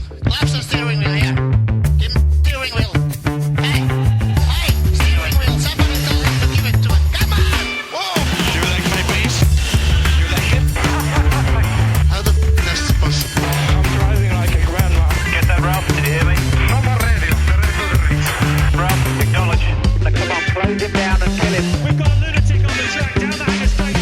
Lapse the steering wheel here. Give me the steering wheel. Hey, steering wheel. Somebody tell him to give it to him. Come on. Whoa. Your leg, mate, please. Your leg. How the f*** is this possible? I'm driving like a grandma. Get that, Ralph. Did you hear me? From our radio. Ralph, acknowledge. Now, come on, close him down and kill him. We've got a lunatic on the track down the Haas straight.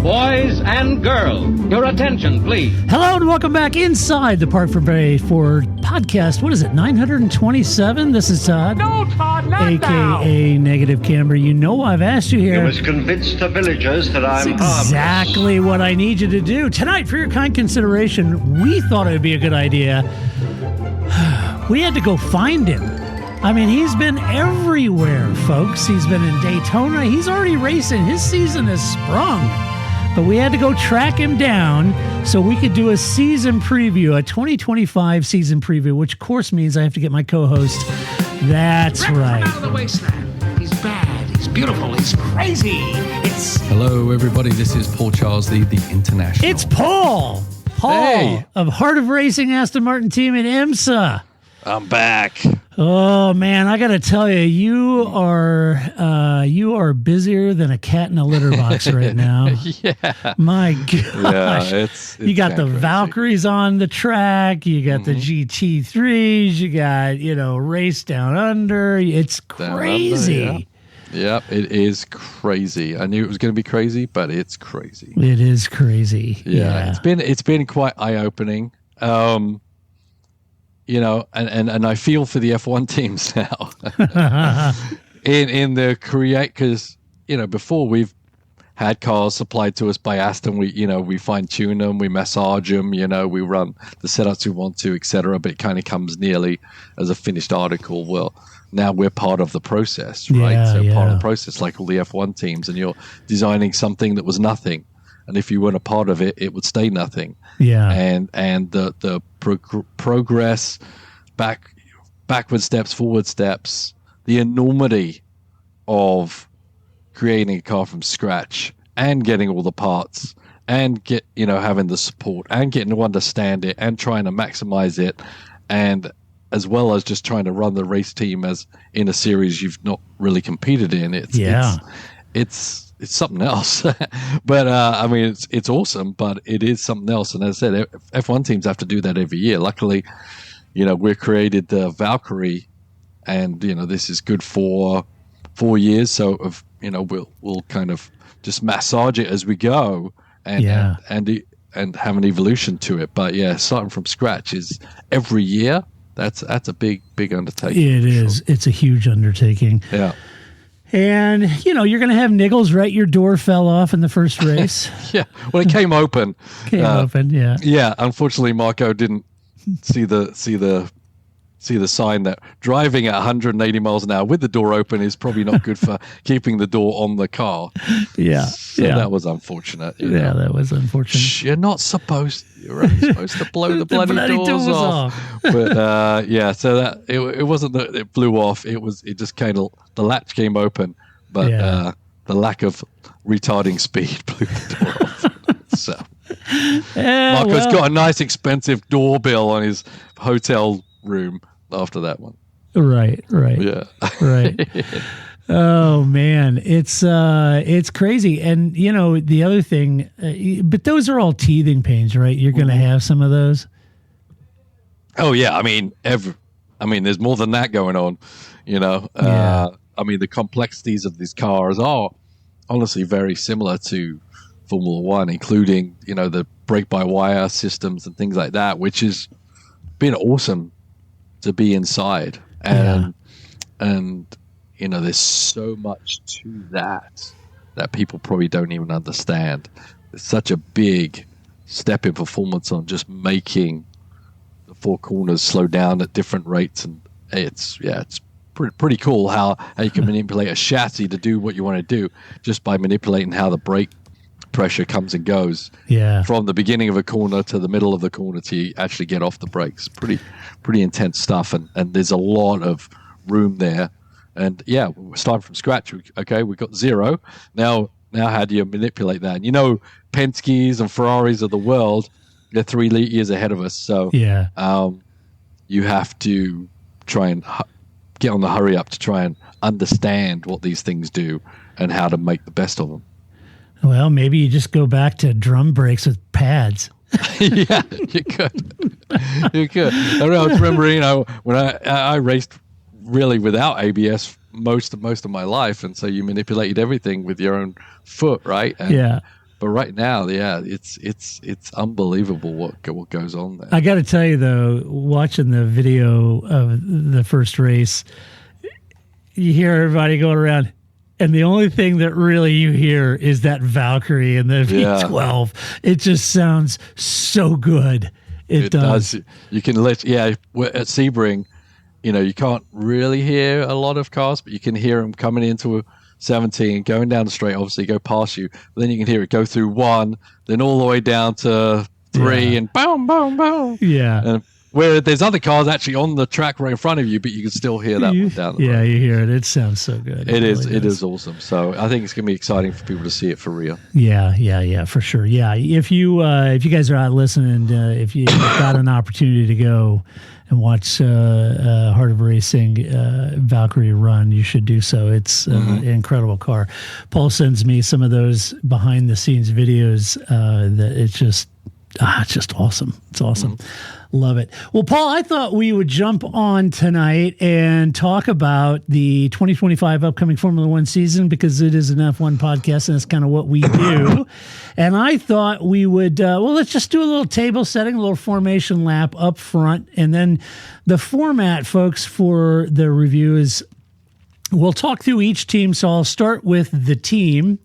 Boys and girls, your attention, please. Hello and welcome back inside the Park for Bay for podcast. What is it, 927? This is Todd. No, Todd, not a.k.a. Negative Camber. You know I've asked you You here. must convince the villagers that I'm Exactly what I need you to do. Tonight, for your kind consideration, we thought it would be a good idea. We had to go find him. I mean, he's been everywhere, folks. He's been in Daytona. He's already racing. His season has sprung. But we had to go track him down so we could do a season preview, a 2025 season preview, which of course means I have to get my co-host. That's right. Out of the wasteland. He's bad. He's beautiful. He's crazy. It's Hello, everybody. This is Paul Charles, the International. It's Paul. Hey. Of Heart of Racing Aston Martin team in IMSA. I'm back. Oh man, I got to tell you, you are busier than a cat in a litter box right now. Yeah. My gosh. Yeah, it's you got the crazy. Valkyries on the track. You got the GT3s. You got, Race Down Under. It's crazy. Down Under, Yep, it is crazy. I knew it was going to be crazy, but it's crazy. It is crazy. Yeah. It's been quite eye-opening. And I feel for the F1 teams now in the because before we've had cars supplied to us by Aston. We fine tune them, we massage them, we run the setups we want to, etc. But it kind of comes nearly as a finished article. Well, now we're part of the process, right? Part of the process, like all the F1 teams, and you're designing something that was nothing. And if you weren't a part of it, it would stay nothing. Yeah. And the progress, backward steps, forward steps, the enormity of creating a car from scratch and getting all the parts and having the support and getting to understand it and trying to maximize it, and as well as just trying to run the race team as in a series you've not really competed in. It's something else. But it's awesome, but it is something else. And as I said, F1 teams have to do that every year. Luckily, we created the Valkyrie, and this is good for 4 years. So we'll kind of just massage it as we go and have an evolution to it. But yeah, starting from scratch is every year. That's a big undertaking. It is. Sure. It's a huge undertaking. Yeah. And, you're going to have niggles, right? Your door fell off in the first race. Yeah. Well, it came open. Yeah. Yeah. Unfortunately, Marco didn't see the sign that driving at 180 miles an hour with the door open is probably not good for keeping the door on the car. Yeah. So that was unfortunate. Yeah, that was unfortunate. You're only supposed to blow the bloody doors off. But so that it wasn't that it blew off. It just kind of, the latch came open, but the lack of retarding speed blew the door off. So Marco's got a nice expensive doorbell on his hotel room after that one. Right. Yeah. Right. Oh man, it's crazy. And the other thing, but those are all teething pains, right? You're going to have some of those. Oh yeah. There's more than that going on, the complexities of these cars are honestly very similar to Formula One, including, the brake-by-wire systems and things like that, which has been awesome to be inside. And there's so much to that people probably don't even understand. It's such a big step in performance on just making the four corners slow down at different rates. And it's pretty cool how you can manipulate a chassis to do what you want to do just by manipulating how the brake pressure comes and goes from the beginning of a corner to the middle of the corner to you actually get off the brakes. Pretty intense stuff, and there's a lot of room there. And we're starting from scratch. We've got zero. Now Now, how do you manipulate that? And Penske's and Ferraris of the world, they're 3 years ahead of us. So you have to try and get on the hurry up to try and understand what these things do and how to make the best of them. Well, maybe you just go back to drum brakes with pads. Yeah, you could. You could. I remember, when I raced really without ABS most of my life, and so you manipulated everything with your own foot, right? And, but right now, it's unbelievable what goes on there. I got to tell you though, watching the video of the first race, you hear everybody going around, and the only thing that really you hear is that Valkyrie and the V12. It just sounds so good. It does. You can at Sebring, you can't really hear a lot of cars, but you can hear them coming into 17, going down the straight, obviously go past you. But then you can hear it go through 1, then all the way down to 3, and boom, boom, boom. Yeah. And where there's other cars actually on the track right in front of you, but you can still hear that one down the road. Yeah, you hear it. It sounds so good. It is awesome. So I think it's going to be exciting for people to see it for real. Yeah, for sure. Yeah, if you guys are out listening, if you've got an opportunity to go and watch Heart of Racing Valkyrie run, you should do so. It's an incredible car. Paul sends me some of those behind the scenes videos. That it's just awesome. It's awesome. Love it. Well, Paul, I thought we would jump on tonight and talk about the 2025 upcoming Formula One season, because it is an F1 podcast and that's kind of what we do. And I thought we would, let's just do a little table setting, a little formation lap up front. And then the format, folks, for the review is we'll talk through each team. So I'll start with the team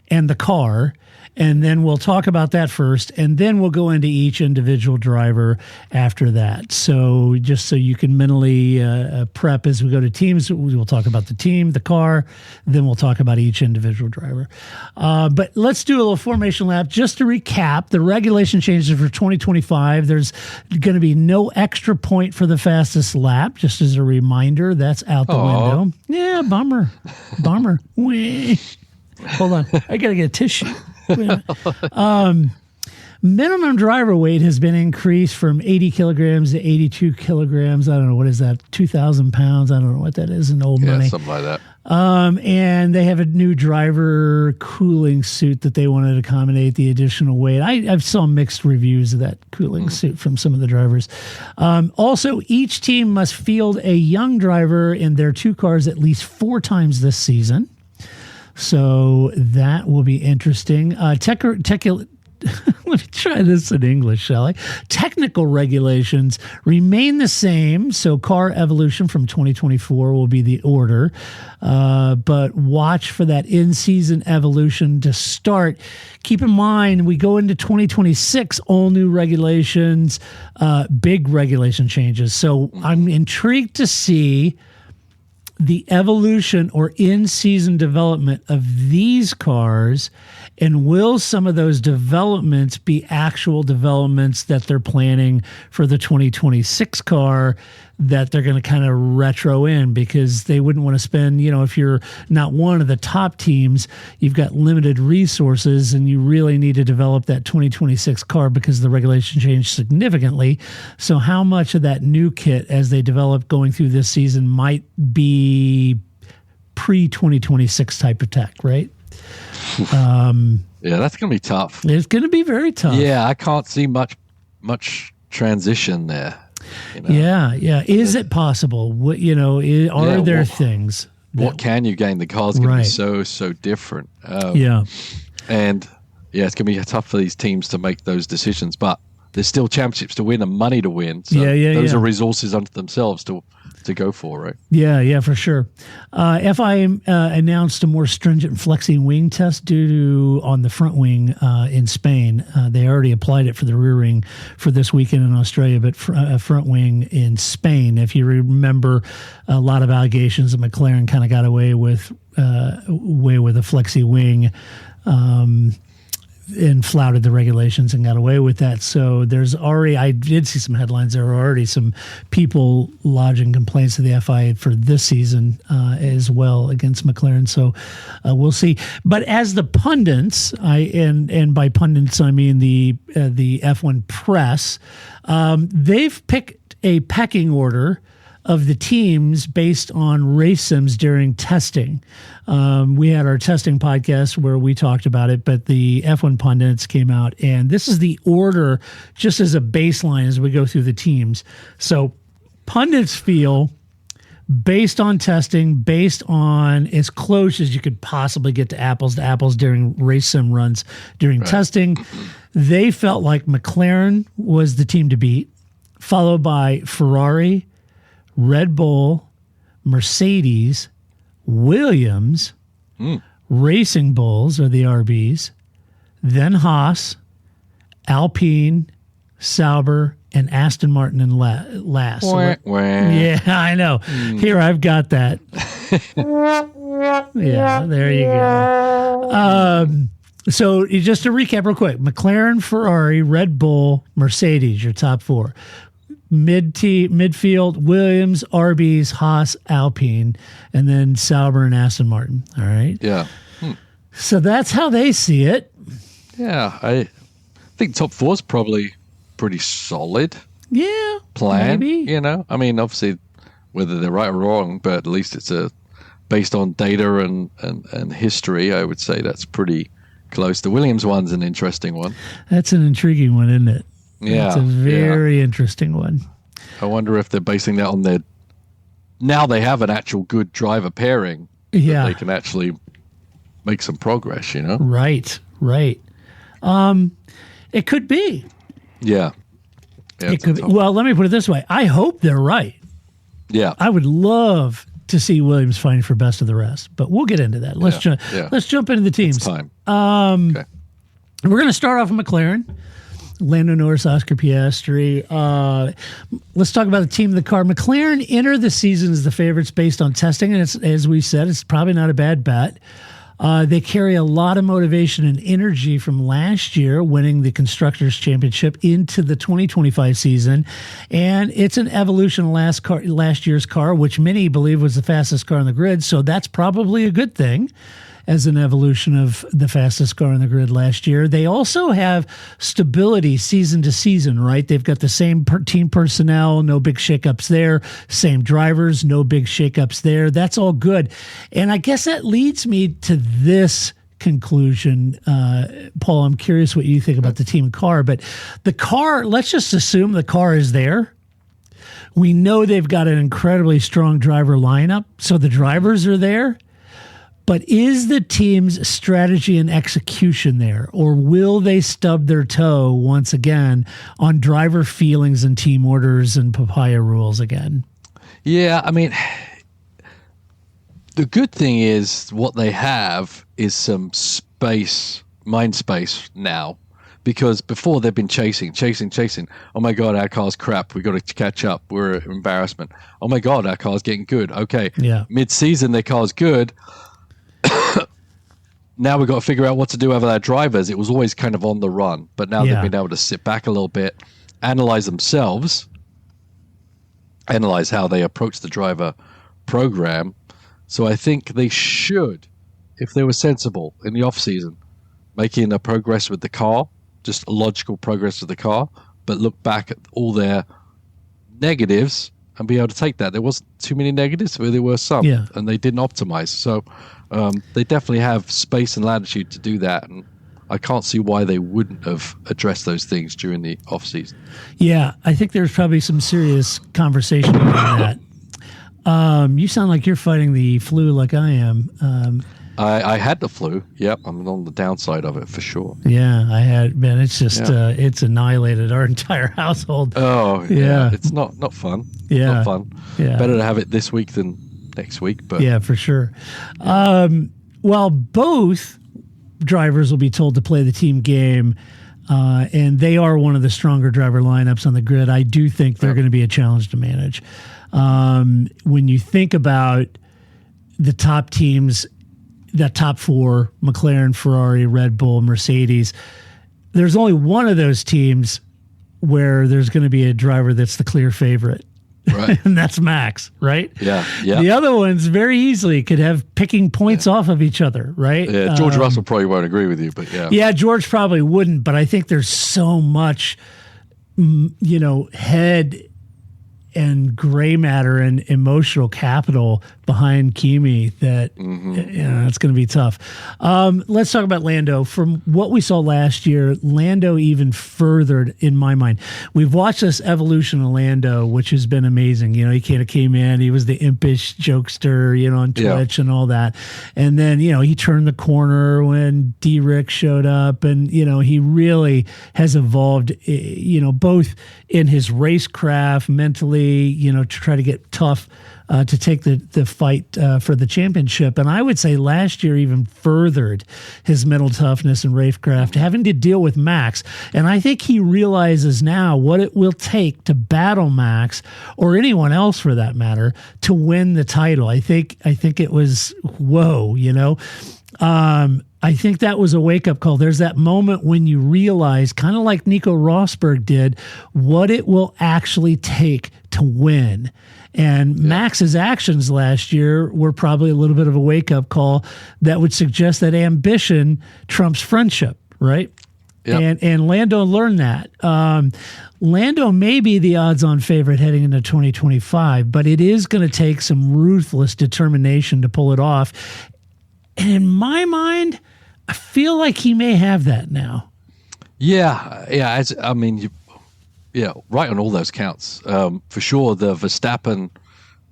and the car, and then we'll talk about that first, and then we'll go into each individual driver after that. So just so you can mentally prep as we go to teams, we'll talk about the team, the car, then we'll talk about each individual driver. But let's do a little formation lap. Just to recap, the regulation changes for 2025. There's going to be no extra point for the fastest lap. Just as a reminder, that's out the window. Yeah, bummer. Wee. Hold on. I got to get a tissue. Minimum driver weight has been increased from 80 kilograms to 82 kilograms. I don't know. What is that? 2,000 pounds. I don't know what that is in old money. Something like that. And they have a new driver cooling suit that they wanted to accommodate the additional weight. I've saw mixed reviews of that cooling suit from some of the drivers. Also, each team must field a young driver in their 2 cars at least 4 times this season. So that will be interesting. Let me try this in English, shall I? Technical regulations remain the same. So car evolution from 2024 will be the order. But watch for that in-season evolution to start. Keep in mind, we go into 2026, all new regulations, big regulation changes. So I'm intrigued to see the evolution or in-season development of these cars, and will some of those developments be actual developments that they're planning for the 2026 car that they're going to kind of retro in, because they wouldn't want to spend, if you're not one of the top teams, you've got limited resources and you really need to develop that 2026 car because the regulation changed significantly. So how much of that new kit as they develop going through this season might be pre-2026 type of tech, right? Yeah, that's going to be tough. It's going to be very tough. Yeah, I can't see much transition there. Yeah. Is it possible? Are there things? What can you gain? The car's going to be so different. And it's going to be tough for these teams to make those decisions. But there's still championships to win and money to win. So those are resources unto themselves to go for, right? Yeah, for sure. FIA announced a more stringent flexi wing test on the front wing in Spain. They already applied it for the rear wing for this weekend in Australia, but front wing in Spain. If you remember, a lot of allegations that McLaren kind of got away with a flexi wing. and flouted the regulations and got away with that. So there's already, I did see some headlines. There are already some people lodging complaints to the FIA for this season as well against McLaren. So we'll see. But as the pundits, and by pundits I mean the F1 press, they've picked a pecking order of the teams based on race sims during testing. We had our testing podcast where we talked about it, but the F1 pundits came out, and this is the order just as a baseline as we go through the teams. So pundits feel, based on testing, based on as close as you could possibly get to apples during race sim runs during testing, they felt like McLaren was the team to beat, followed by Ferrari, Red Bull, Mercedes, Williams, Racing Bulls are the RBs, then Haas, Alpine, Sauber, and Aston Martin in last. Yeah, I know. Here, I've got that. Yeah, there you go. So just to recap real quick, McLaren, Ferrari, Red Bull, Mercedes, your top four. Midfield, Williams, RBs, Haas, Alpine, and then Sauber and Aston Martin. All right. Yeah. So that's how they see it. Yeah, I think top four is probably pretty solid. Yeah. Plan. Maybe. You know, I mean, obviously, whether they're right or wrong, but at least it's based on data and history. I would say that's pretty close. The Williams one's an interesting one. That's an intriguing one, isn't it? Yeah, it's a very interesting one. I wonder if they're basing that on now they have an actual good driver pairing. Yeah. They can actually make some progress, you know? Right. It could be. Yeah. It could be. Well, let me put it this way. I hope they're right. Yeah. I would love to see Williams fighting for best of the rest, but we'll get into that. Let's jump into the teams. It's time. Okay. We're going to start off with McLaren. Lando Norris, Oscar Piastri. Let's talk about the team of the car. McLaren enter the season as the favorites based on testing, and as we said, it's probably not a bad bet. They carry a lot of motivation and energy from last year, winning the Constructors' Championship, into the 2025 season, and it's an evolution of last year's car, which many believe was the fastest car on the grid, so that's probably a good thing, as an evolution of the fastest car on the grid last year. They also have stability season to season, right? They've got the same team personnel, no big shakeups there. Same drivers, no big shakeups there. That's all good. And I guess that leads me to this conclusion. Paul, I'm curious what you think about the team car, but the car, let's just assume the car is there. We know they've got an incredibly strong driver lineup, so the drivers are there. But is the team's strategy and execution there, or will they stub their toe once again on driver feelings and team orders and papaya rules again? Yeah, I mean, the good thing is what they have is some mind space now, because before they've been chasing. Oh my God, our car's crap. We got to catch up. We're an embarrassment. Oh my God, our car's getting good. Okay, yeah. Mid-season, their car's good. Now we've got to figure out what to do with our drivers. It was always kind of on the run, but now they've been able to sit back a little bit, analyze themselves, analyze how they approach the driver program. So I think they should, if they were sensible in the off-season, making a progress with the car, just a logical progress with the car, but look back at all their negatives and be able to take that. There wasn't too many negatives, but there were some, and they didn't optimize. So they definitely have space and latitude to do that, and I can't see why they wouldn't have addressed those things during the off-season. Yeah, I think there's probably some serious conversation about that. You sound like you're fighting the flu like I am. I had the flu. Yep, I'm on the downside of it for sure. Yeah, I had. Man, it's just it's annihilated our entire household. Oh, yeah. It's not fun. Yeah, not fun. Yeah, better to have it this week than next week. But yeah, for sure. Well, both drivers will be told to play the team game, and they are one of the stronger driver lineups on the grid. I do think they're going to be a challenge to manage. When you think about the top teams, that top four, McLaren, Ferrari, Red Bull, Mercedes, there's only one of those teams where there's going to be a driver that's the clear favorite. Right. And that's Max, right? Yeah. The other ones very easily could have picking points off of each other, right? Yeah, George Russell probably won't agree with you, but yeah. Yeah, George probably wouldn't, but I think there's so much, head and gray matter and emotional capital behind Kimi that it's going to be tough. Let's talk about Lando. From what we saw last year, Lando even furthered in my mind. We've watched this evolution of Lando, which has been amazing. He kind of came in, he was the impish jokester, on Twitch and all that. And then, he turned the corner when D-Rick showed up, and, he really has evolved, both in his racecraft, mentally, to try to get tough to take the fight for the championship. And I would say last year even furthered his mental toughness and racecraft, having to deal with Max. And I think he realizes now what it will take to battle Max, or anyone else for that matter, to win the title. I think it was, whoa, I think that was a wake-up call. There's that moment when you realize, kind of like Nico Rosberg did, what it will actually take to win. And Max's actions last year were probably a little bit of a wake-up call that would suggest that ambition trumps friendship, right? Yep. And Lando learned that. Lando may be the odds-on favorite heading into 2025, but it is going to take some ruthless determination to pull it off. And in my mind, I feel like he may have that now. Yeah. Right on all those counts. For sure, the Verstappen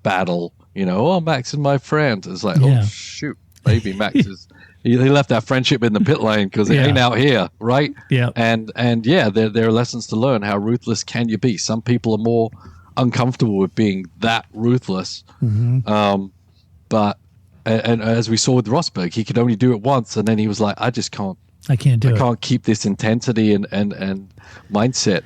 battle, Max is my friend. It's like, oh, shoot, maybe Max is... He left that friendship in the pit lane because it ain't out here, right? Yeah. And there are lessons to learn. How ruthless can you be? Some people are more uncomfortable with being that ruthless. Mm-hmm. But as we saw with Rosberg, he could only do it once, and then he was like, I can't keep this intensity and mindset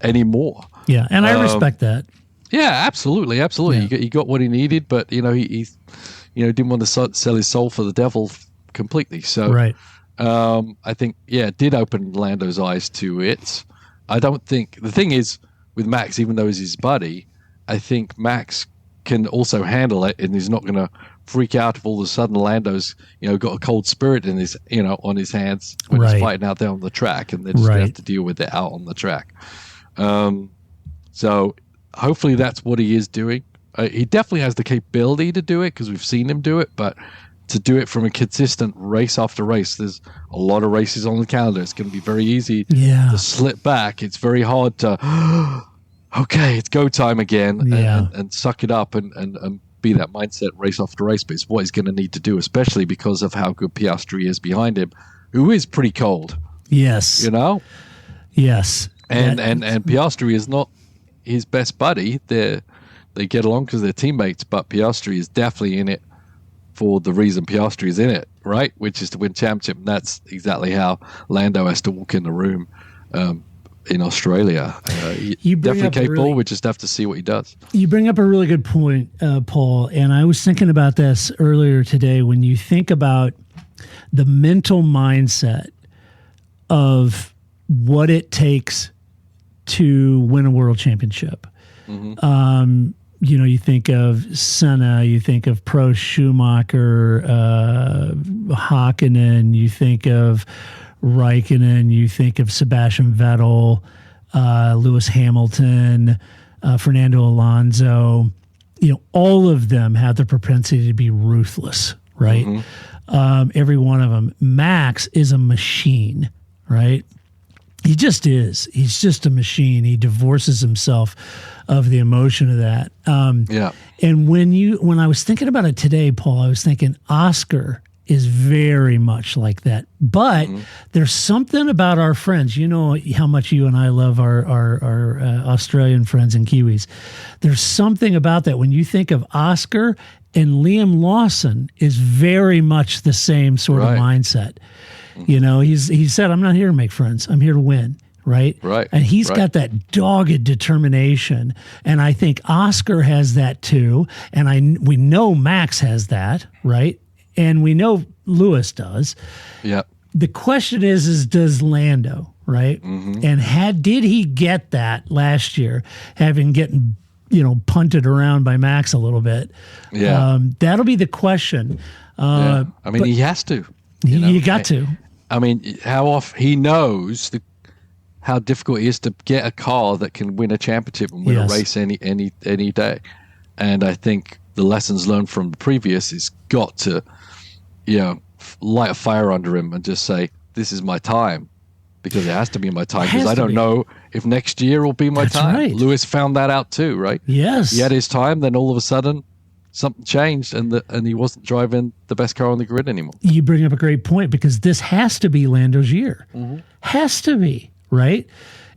anymore. Yeah, and I respect that. Yeah, absolutely. Yeah. He got what he needed, but he didn't want to sell his soul for the devil completely. So right. I think it did open Lando's eyes to it. I don't think the thing is with Max, even though he's his buddy, I think Max can also handle it, and he's not going to freak out if all of a sudden Lando's got a cold spirit in his on his hands when he's fighting out there on the track, and they're just going to have to deal with it out on the track. So hopefully that's what he is doing. He definitely has the capability to do it because we've seen him do it, but to do it from a consistent race after race, there's a lot of races on the calendar. It's going to be very easy to slip back. It's very hard to, okay, it's go time again, and suck it up and be that mindset race after race. But it's what he's going to need to do, especially because of how good Piastri is behind him, who is pretty cold. Yes. Yes. And Piastri is not his best buddy. They get along because they're teammates, but Piastri is definitely in it for the reason Piastri is in it, right? Which is to win championship. And that's exactly how Lando has to walk in the room in Australia. He's definitely capable. We just have to see what he does. You bring up a really good point, Paul. And I was thinking about this earlier today. When you think about the mental mindset of what it takes to win a world championship. Mm-hmm. You think of Senna, you think of Prost, Schumacher, Hakkinen, you think of Raikkonen, you think of Sebastian Vettel, Lewis Hamilton, Fernando Alonso. All of them have the propensity to be ruthless, right? Mm-hmm. Every one of them. Max is a machine, right? He just is. He's just a machine. He divorces himself of the emotion of that. And when I was thinking about it today, Paul, I was thinking Oscar is very much like that. But there's something about our friends. You know how much you and I love our Australian friends and Kiwis. There's something about that. When you think of Oscar and Liam Lawson is very much the same sort of mindset. He said, I'm not here to make friends. I'm here to win. Right. And he's got that dogged determination. And I think Oscar has that too. And we know Max has that. Right. and we know Lewis does. Yeah. The question is does Lando, right? And did he get that last year, having getting punted around by Max a little bit? Yeah. That'll be the question. I mean, he has to. You got to. I mean, how often he knows how difficult it is to get a car that can win a championship and win a race any day. And I think the lessons learned from the previous is got to, light a fire under him and just say, this is my time, because it has to be my time, because I don't know if next year will be my time. Right. Lewis found that out too, right? Yes. He had his time, then all of a sudden something changed and he wasn't driving the best car on the grid anymore. You bring up a great point, because this has to be Lando's year. Has to be, right?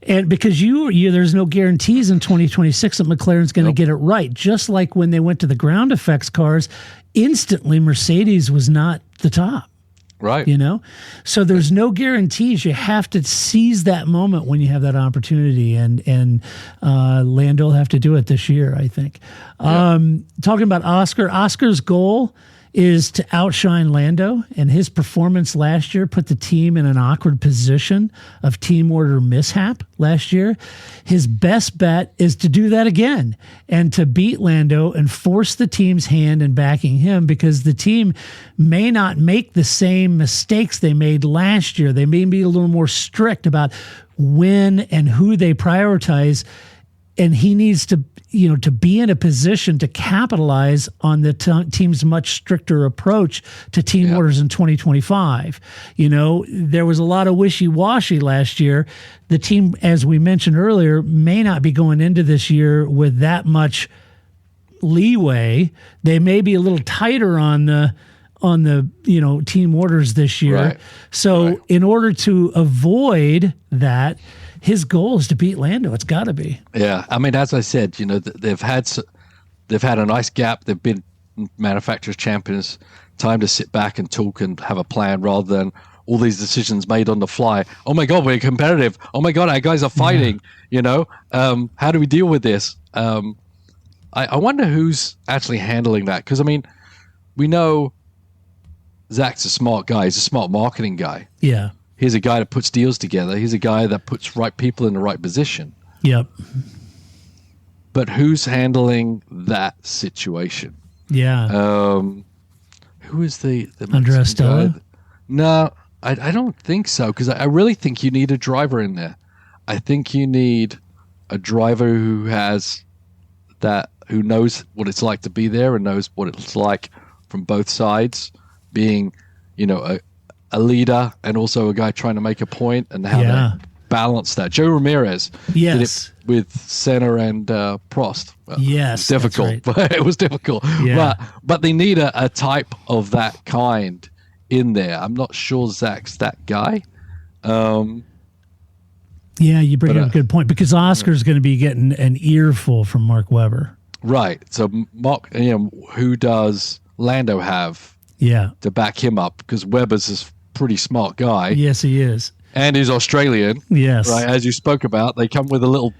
And because there's no guarantees in 2026 that McLaren's going to get it right. Just like when they went to the ground effects cars, instantly Mercedes was not the top. Right. So there's no guarantees. You have to seize that moment when you have that opportunity, and Lando will have to do it this year, I think. Talking about Oscar's goal is to outshine Lando, and his performance last year put the team in an awkward position of team order mishap last year. His best bet is to do that again and to beat Lando and force the team's hand in backing him, because the team may not make the same mistakes they made last year. They may be a little more strict about when and who they prioritize, and he needs to be in a position to capitalize on the team's much stricter approach to team orders in 2025. There was a lot of wishy-washy last year. The team, as we mentioned earlier, may not be going into this year with that much leeway. They may be a little tighter on the team orders this year. Right. So in order to avoid that, his goal is to beat Lando. It's got to be. Yeah, I mean, as I said, they've had a nice gap. They've been manufacturers champions. Time to sit back and talk and have a plan, rather than all these decisions made on the fly. Oh my God, we're competitive. Oh my God, our guys are fighting. How do we deal with this? I wonder who's actually handling that, because I mean, we know Zach's a smart guy. He's a smart marketing guy. Yeah. He's a guy that puts deals together. He's a guy that puts right people in the right position. Yep. But who's handling that situation? Yeah. Who is the Andrea Stella? No, I don't think so, because I really think you need a driver in there. I think you need a driver who knows what it's like to be there and knows what it's like from both sides, being, a leader and also a guy trying to make a point, and how to balance that. Joe Ramirez did it with Senna and Prost. Well, it was difficult, but it was difficult. Yeah. But they need a type of that kind in there. I'm not sure Zach's that guy. You bring up a good point, because Oscar's going to be getting an earful from Mark Webber. Right. So Mark, who does Lando have to back him up? Because Webber's a pretty smart guy. Yes, he is. And he's Australian. Yes. Right, as you spoke about, they come with a little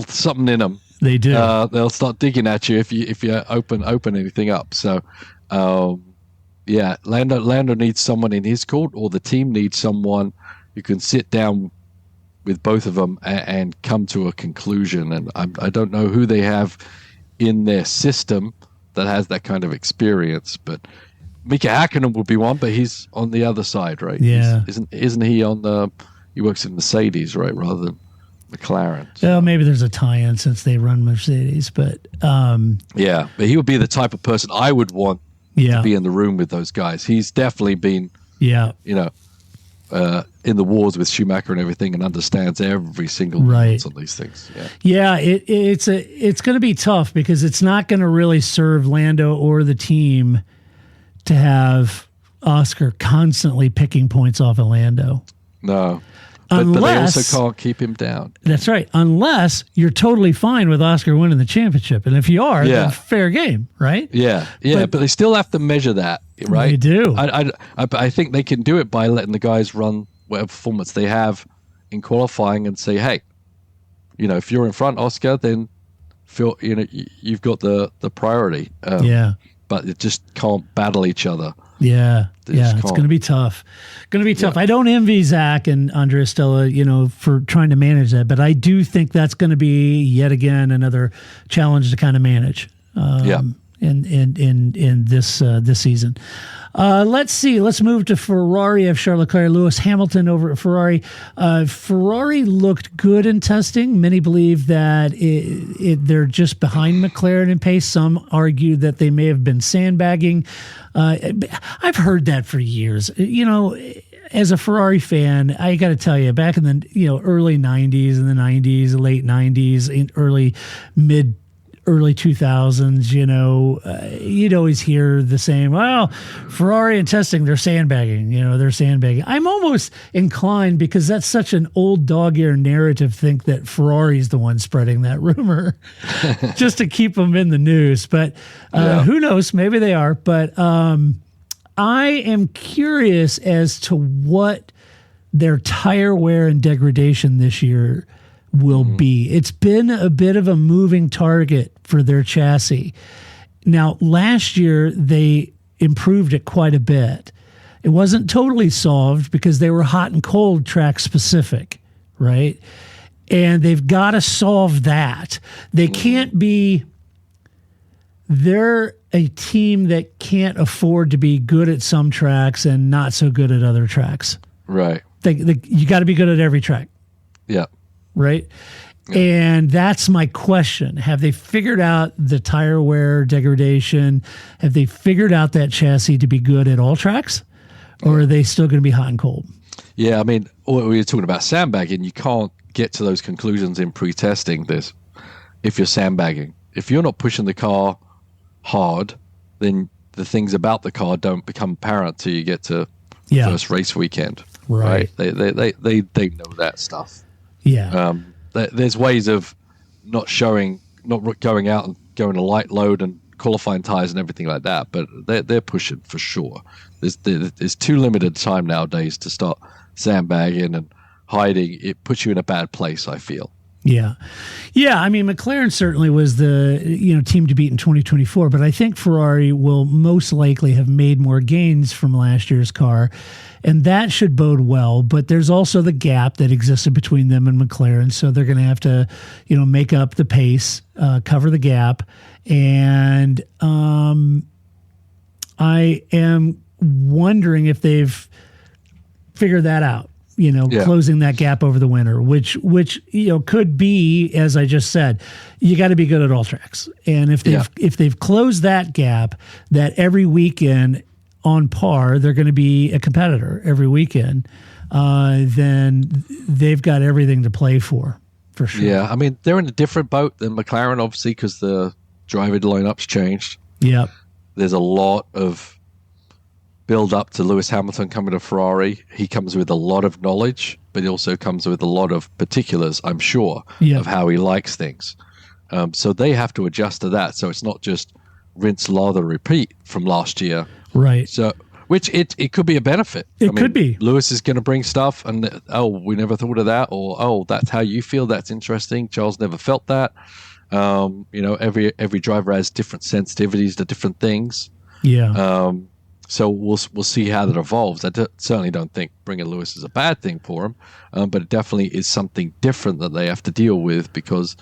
something in them. They do. They'll start digging at you if you open anything up. So, Lando needs someone in his court, or the team needs someone who can sit down with both of them and come to a conclusion. And I don't know who they have in their system that has that kind of experience, but Mika Hakkinen would be one, but he's on the other side, right? Yeah. Isn't he he works in Mercedes, right, rather than McLaren. So. Well, maybe there's a tie-in since they run Mercedes, but but he would be the type of person I would want to be in the room with those guys. He's definitely been in the wars with Schumacher and everything, and understands every single nuance on these things. It's going to be tough, because it's not going to really serve Lando or the team to have Oscar constantly picking points off of Lando. No. But they also can't keep him down. That's right. Unless you're totally fine with Oscar winning the championship. And if you are, then fair game, right? Yeah. But they still have to measure that, right? They do. I think they can do it by letting the guys run whatever performance they have in qualifying and say, hey, if you're in front, Oscar, then you've got the priority. but it just can't battle each other. Yeah, They just it's can't. going to be tough. Going to be tough. Yeah. I don't envy Zach and Andrea Stella, for trying to manage that, but I do think that's going to be yet again another challenge to kind of manage. In this season. Let's see. Let's move to Ferrari. I have Charles Leclerc, Lewis Hamilton over at Ferrari. Ferrari looked good in testing. Many believe that they're just behind McLaren in pace. Some argue that they may have been sandbagging. I've heard that for years. As a Ferrari fan, I got to tell you, back in the early 90s, in the 90s, late 90s, early 2000s, you'd always hear the same, well, Ferrari in testing, they're sandbagging, they're sandbagging. I'm almost inclined, because that's such an old dog-ear narrative, think that Ferrari's the one spreading that rumor just to keep them in the news. But who knows? Maybe they are. But I am curious as to what their tire wear and degradation this year will be. It's been a bit of a moving target for their chassis. Now, last year, they improved it quite a bit. It wasn't totally solved because they were hot and cold track specific, right? And they've got to solve that. They can't be... They're a team that can't afford to be good at some tracks and not so good at other tracks. Right. You got to be good at every track. Yeah. Right? Yeah. And that's my question. Have they figured out the tire wear degradation? Have they figured out that chassis to be good at all tracks? Or are they still going to be hot and cold? Yeah, I mean, we were talking about sandbagging. You can't get to those conclusions in pre-testing this if you're sandbagging. If you're not pushing the car hard, then the things about the car don't become apparent till you get to first race weekend. Right? They know that stuff. Yeah. There's ways of not going out and going a light load and qualifying tires and everything like that, but they're pushing for sure. There's too limited time nowadays to start sandbagging and hiding. It puts you in a bad place, I feel. Yeah. I mean, McLaren certainly was the team to beat in 2024, but I think Ferrari will most likely have made more gains from last year's car, and that should bode well. But there's also the gap that existed between them and McLaren, so they're going to have to, make up the pace, cover the gap, and I am wondering if they've figured that out. Closing that gap over the winter, which could be, as I just said, you got to be good at all tracks. And if they've closed that gap, that every weekend on par, they're going to be a competitor every weekend, then they've got everything to play for sure. Yeah, I mean, they're in a different boat than McLaren, obviously, because the driver lineup's changed. Yep. There's a lot of build up to Lewis Hamilton coming to Ferrari. He comes with a lot of knowledge, but he also comes with a lot of particulars, I'm sure, of how he likes things. So they have to adjust to that. So it's not just rinse, lather, repeat from last year. Right. So, which it could be a benefit. It could be. Lewis is going to bring stuff, and we never thought of that, or that's how you feel. That's interesting. Charles never felt that. Every driver has different sensitivities to different things. Yeah. So we'll see how that evolves. I certainly don't think bringing Lewis is a bad thing for him, but it definitely is something different that they have to deal with, because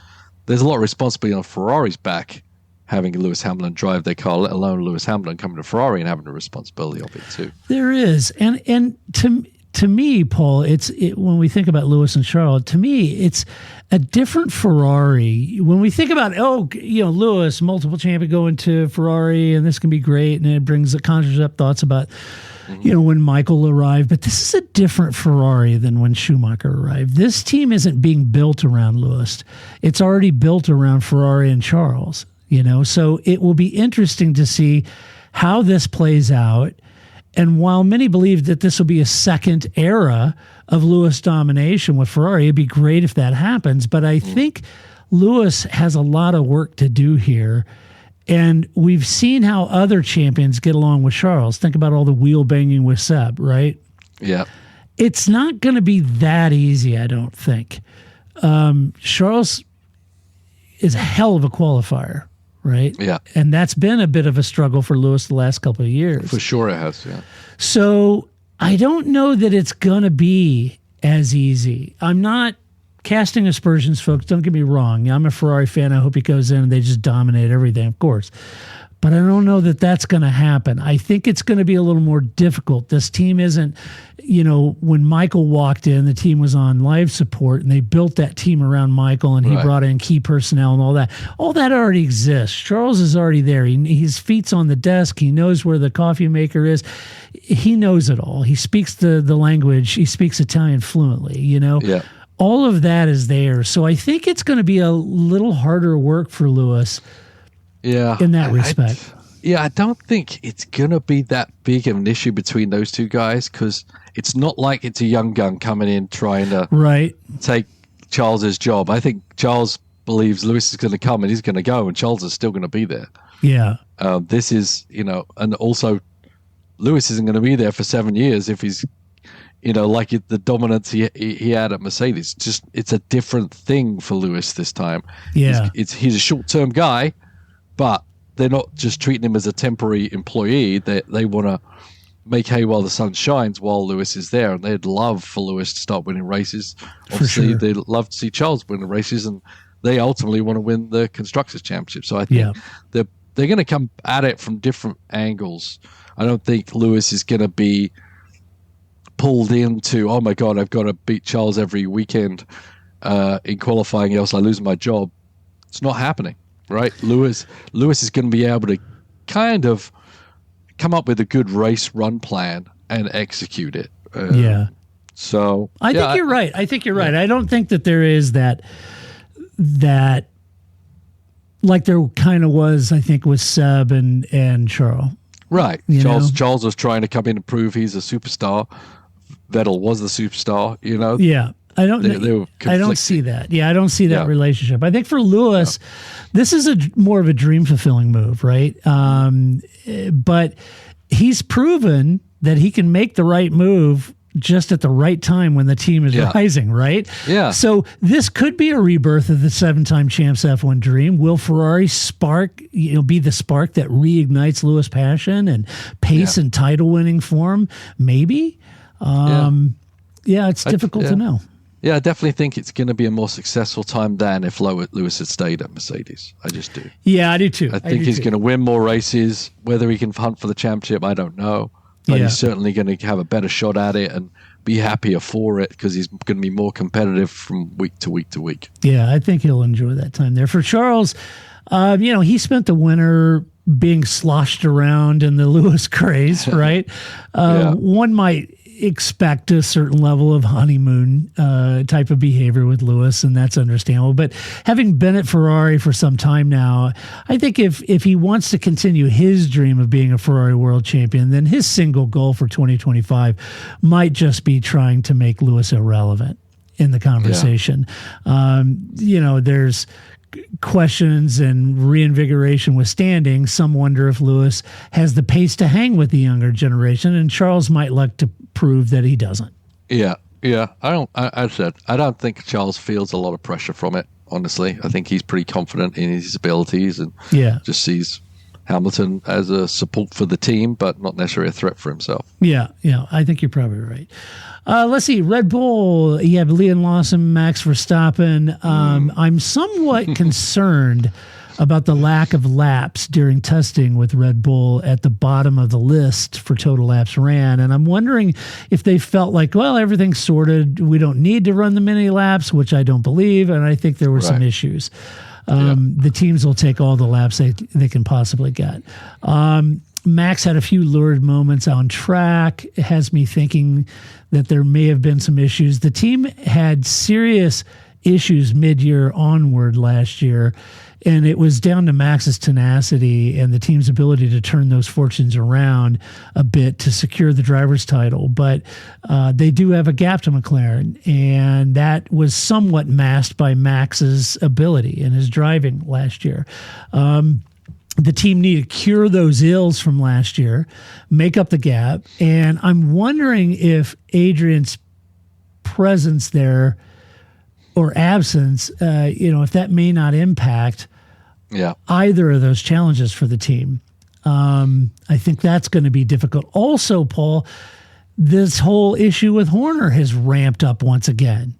there's a lot of responsibility on Ferrari's back, having Lewis Hamilton drive their car, let alone Lewis Hamilton coming to Ferrari and having the responsibility of it too. There is, and to me, Paul, when we think about Lewis and Charles, to me, it's a different Ferrari. When we think about, Lewis, multiple champion going to Ferrari, and this can be great, and it conjures up thoughts about, when Michael arrived. But this is a different Ferrari than when Schumacher arrived. This team isn't being built around Lewis. It's already built around Ferrari and Charles, So it will be interesting to see how this plays out. And while many believe that this will be a second era of Lewis domination with Ferrari, it'd be great if that happens. But I think Lewis has a lot of work to do here. And we've seen how other champions get along with Charles. Think about all the wheel banging with Seb, right? Yeah. It's not going to be that easy, I don't think. Charles is a hell of a qualifier, right? Yeah. And that's been a bit of a struggle for Lewis the last couple of years. For sure it has, yeah. So I don't know that it's going to be as easy. I'm not casting aspersions, folks. Don't get me wrong. I'm a Ferrari fan. I hope he goes in and they just dominate everything, of course. But I don't know that that's going to happen. I think it's going to be a little more difficult. This team isn't, when Michael walked in, the team was on life support, and they built that team around Michael, and he brought in key personnel and all that. All that already exists. Charles is already there. His feet's on the desk. He knows where the coffee maker is. He knows it all. He speaks the language. He speaks Italian fluently, Yeah. All of that is there. So I think it's going to be a little harder work for Lewis. Yeah. In that respect. I don't think it's going to be that big of an issue between those two guys, because it's not like it's a young gun coming in trying to take Charles's job. I think Charles believes Lewis is going to come and he's going to go, and Charles is still going to be there. Yeah. This is, and also Lewis isn't going to be there for 7 years if he's, like the dominance he had at Mercedes. It's a different thing for Lewis this time. Yeah. He's a short-term guy, but they're not just treating him as a temporary employee. They want to make hay while the sun shines while Lewis is there, and they'd love for Lewis to start winning races. Obviously, they'd love to see Charles win the races, and they ultimately want to win the Constructors' Championship. So I think they're going to come at it from different angles. I don't think Lewis is going to be pulled into, oh my God, I've got to beat Charles every weekend in qualifying, else I lose my job. It's not happening. Right, Lewis is going to be able to kind of come up with a good race run plan and execute it. So I think you're right. I don't think that there is that like there kind of was, I think, with Seb and Charles. Right, Charles was trying to come in and prove he's a superstar. Vettel was the superstar. Yeah. I don't see that. Yeah, I don't see that relationship. I think for Lewis, this is more of a dream fulfilling move, right? But he's proven that he can make the right move just at the right time when the team is rising, right? Yeah. So this could be a rebirth of the 7-time champs F1 dream. Will Ferrari be the spark that reignites Lewis' passion and pace and title winning form? Maybe. It's difficult to know. Yeah, I definitely think it's going to be a more successful time than if Lewis had stayed at Mercedes. I just do. Yeah, I do too. I think he's going to win more races. Whether he can hunt for the championship, I don't know. But he's certainly going to have a better shot at it and be happier for it, because he's going to be more competitive from week to week to week. Yeah, I think he'll enjoy that time there. For Charles, he spent the winter being sloshed around in the Lewis craze, right? One might expect a certain level of honeymoon type of behavior with Lewis, and that's understandable. But having been at Ferrari for some time now, I think if he wants to continue his dream of being a Ferrari world champion, then his single goal for 2025 might just be trying to make Lewis irrelevant in the conversation. There's questions and reinvigoration witstanding, some wonder if Lewis has the pace to hang with the younger generation, and Charles might like to prove that he doesn't. Yeah. I don't think Charles feels a lot of pressure from it, honestly. I think he's pretty confident in his abilities and just sees Hamilton as a support for the team, but not necessarily a threat for himself. Yeah, I think you're probably right. Let's see, Red Bull, you have Liam Lawson, Max Verstappen. I'm somewhat concerned about the lack of laps during testing with Red Bull at the bottom of the list for total laps ran. And I'm wondering if they felt like, well, everything's sorted. We don't need to run the mini laps, which I don't believe. And I think there were some issues. The teams will take all the laps they can possibly get. Max had a few lurid moments on track. It has me thinking that there may have been some issues. The team had serious issues mid-year onward last year, and it was down to Max's tenacity and the team's ability to turn those fortunes around a bit to secure the driver's title. But they do have a gap to McLaren, and that was somewhat masked by Max's ability in his driving last year. The team needed to cure those ills from last year, make up the gap, and I'm wondering if Adrian's presence there or absence, if that may not impact either of those challenges for the team. I think that's going to be difficult. Also, Paul, this whole issue with Horner has ramped up once again.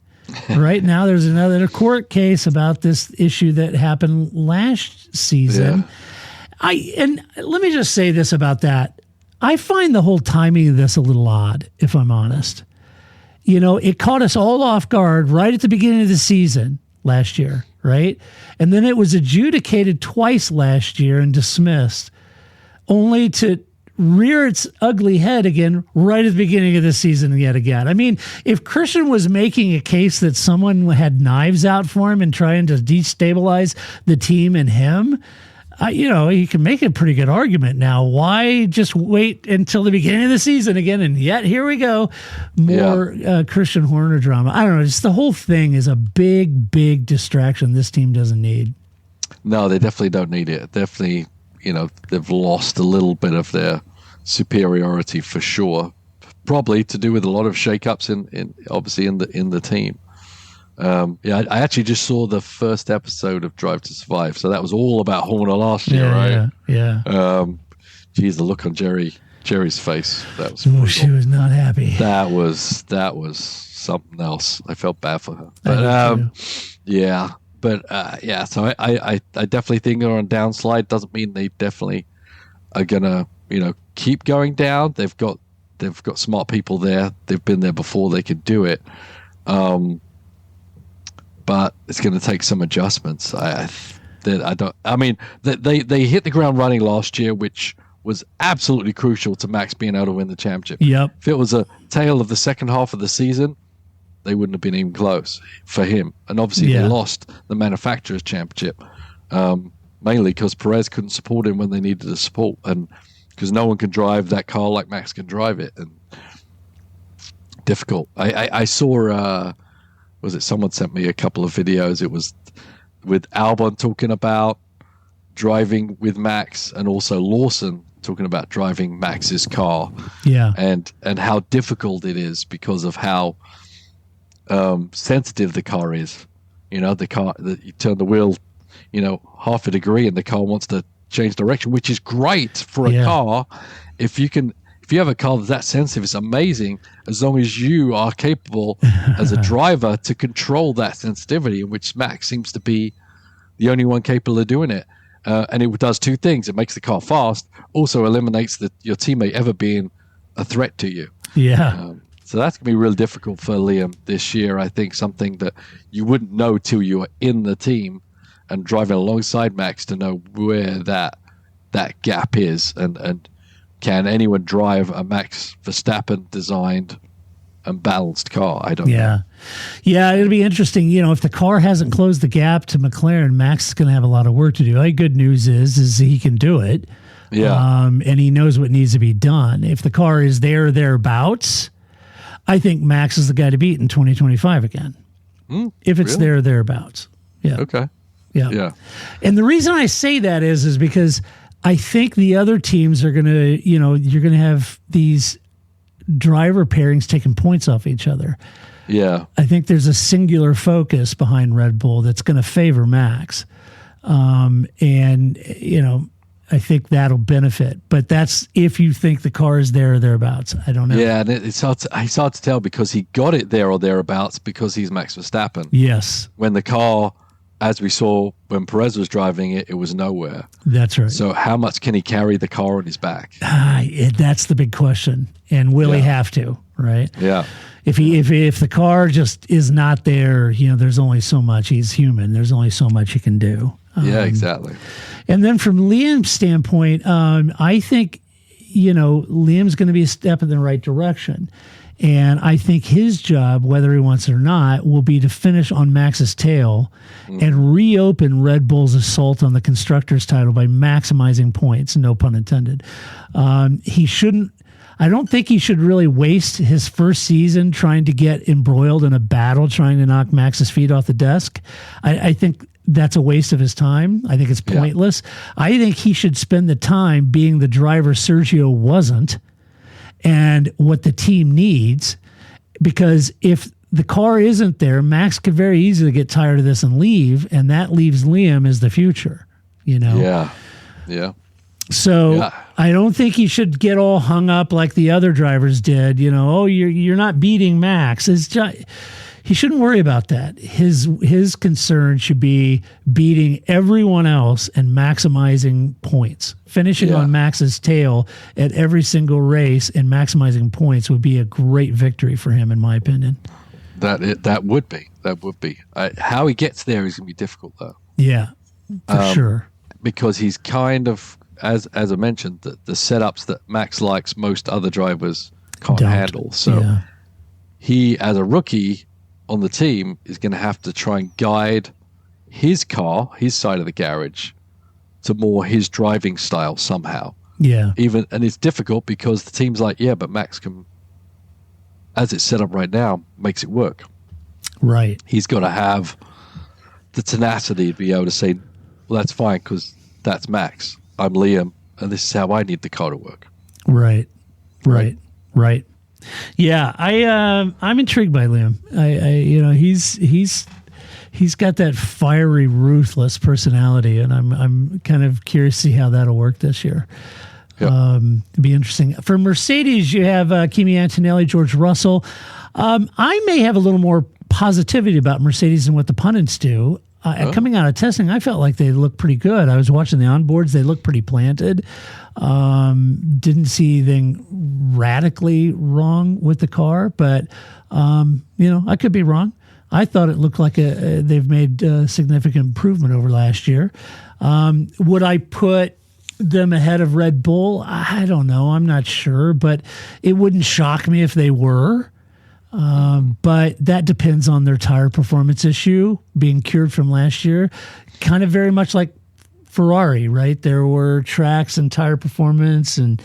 Right now, there's another court case about this issue that happened last season. And let me just say this about that. I find the whole timing of this a little odd, if I'm honest. You know, it caught us all off guard right at the beginning of the season last year, right? And then it was adjudicated twice last year and dismissed, only to rear its ugly head again right at the beginning of the season yet again. I mean, if Christian was making a case that someone had knives out for him and trying to destabilize the team and him, you can make a pretty good argument now. Why just wait until the beginning of the season again? And yet here we go, more Christian Horner drama. I don't know. Just the whole thing is a big, big distraction this team doesn't need. No, they definitely don't need it. Definitely, they've lost a little bit of their superiority for sure. Probably to do with a lot of shakeups in the team. I actually just saw the first episode of Drive to Survive, so that was all about Horner last year, right? Yeah. Geez, the look on Jerry's face. That was she was not happy. That was something else. I felt bad for her. But so I definitely think they're on downslide. Doesn't mean they definitely are gonna keep going down. They've got smart people there. They've been there before. They could do it. But it's going to take some adjustments. They hit the ground running last year, which was absolutely crucial to Max being able to win the championship. Yep. If it was a tale of the second half of the season, they wouldn't have been even close for him. And obviously they lost the manufacturers championship, mainly because Perez couldn't support him when they needed the support, and because no one can drive that car like Max can drive it. And difficult. I saw. Someone sent me a couple of videos. It was with Albon talking about driving with Max, and also Lawson talking about driving Max's car. Yeah. And how difficult it is because of how sensitive the car is. The car, you turn the wheel, half a degree and the car wants to change direction, which is great for a car. If you have a car that's that sensitive, it's amazing, as long as you are capable as a driver to control that sensitivity, in which Max seems to be the only one capable of doing it. And it does two things. It makes the car fast, also eliminates your teammate ever being a threat to you. Yeah. So that's going to be real difficult for Liam this year. I think something that you wouldn't know till you are in the team and driving alongside Max to know where that gap is, and can anyone drive a Max Verstappen designed and balanced car? I don't know. Yeah, it'll be interesting. If the car hasn't closed the gap to McLaren, Max is going to have a lot of work to do. The good news is he can do it. Yeah. And he knows what needs to be done. If the car is thereabouts, I think Max is the guy to beat in 2025 again. If it's thereabouts. Yeah. Okay. Yeah. And the reason I say that is because I think the other teams are going to, you're going to have these driver pairings taking points off each other. Yeah. I think there's a singular focus behind Red Bull that's going to favor Max. I think that'll benefit. But that's if you think the car is there or thereabouts. I don't know. Yeah, and it's hard to tell because he got it there or thereabouts because he's Max Verstappen. Yes. When the car, as we saw when Perez was driving it, it was nowhere. That's right. So how much can he carry the car on his back? That's the big question. And will he have to, right? Yeah. If the car just is not there, there's only so much. He's human. There's only so much he can do. Yeah, exactly. And then from Liam's standpoint, I think, Liam's going to be a step in the right direction. And I think his job, whether he wants it or not, will be to finish on Max's tail and reopen Red Bull's assault on the constructors' title by maximizing points, no pun intended. I don't think he should really waste his first season trying to get embroiled in a battle, trying to knock Max's feet off the desk. I think that's a waste of his time. I think it's pointless. Yeah. I think he should spend the time being the driver Sergio wasn't, and what the team needs, because if the car isn't there, Max could very easily get tired of this and leave, and that leaves Liam as the future. Yeah. So Yeah. I don't think he should get all hung up like the other drivers did. You're not beating Max. He shouldn't worry about that. His concern should be beating everyone else and maximizing points. Finishing on Max's tail at every single race and maximizing points would be a great victory for him, in my opinion. That would be. How he gets there is going to be difficult, though. Yeah, for sure. Because he's kind of, as I mentioned, the setups that Max likes, most other drivers can't handle. So he, as a rookie on the team, is going to have to try and guide his car, his side of the garage, to more his driving style somehow. Yeah. And it's difficult because the team's like, but Max can, as it's set up right now, makes it work. Right. He's got to have the tenacity to be able to say, well, that's fine because that's Max. I'm Liam, and this is how I need the car to work. Right. Yeah, I'm intrigued by Liam. He's got that fiery, ruthless personality, and I'm kind of curious to see how that'll work this year. Yep. It'd be interesting. For Mercedes, you have Kimi Antonelli, George Russell. I may have a little more positivity about Mercedes than what the pundits do. Coming out of testing, I felt like they looked pretty good. I was watching the onboards; they looked pretty planted. Didn't see anything radically wrong with the car, but I could be wrong. I thought it looked like they've made significant improvement over last year. Would I put them ahead of Red Bull? I don't know. I'm not sure, but it wouldn't shock me if they were. But that depends on their tire performance issue being cured from last year. Kind of very much like Ferrari, right? There were tracks and tire performance and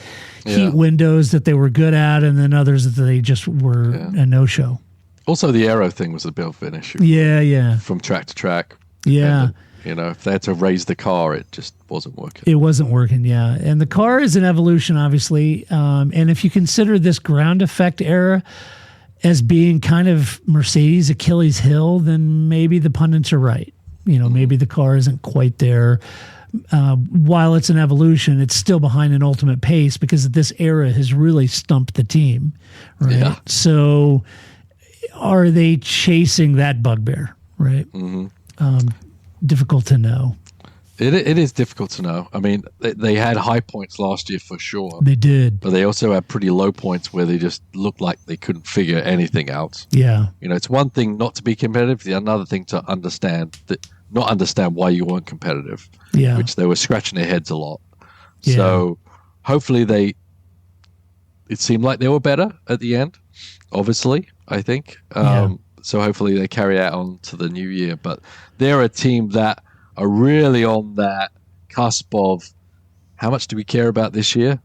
heat windows that they were good at, and then others that they just were a no-show. Also, the aero thing was a bit of an issue. Yeah. From track to track. Yeah. If they had to raise the car, it just wasn't working. It wasn't working, yeah. And the car is an evolution, obviously. And if you consider this ground effect era as being kind of Mercedes' Achilles heel, then maybe the pundits are right. Maybe the car isn't quite there. While it's an evolution, it's still behind an ultimate pace because this era has really stumped the team, right? Yeah. So are they chasing that bugbear, right? Mm-hmm. Difficult to know. It is difficult to know. I mean, they had high points last year for sure. They did. But they also had pretty low points where they just looked like they couldn't figure anything out. Yeah. It's one thing not to be competitive, the another thing to not understand why you weren't competitive. Yeah. Which they were scratching their heads a lot. Yeah. So hopefully it seemed like they were better at the end, obviously, I think. So hopefully they carry out on to the new year. But they're a team that are really on that cusp of how much do we care about this year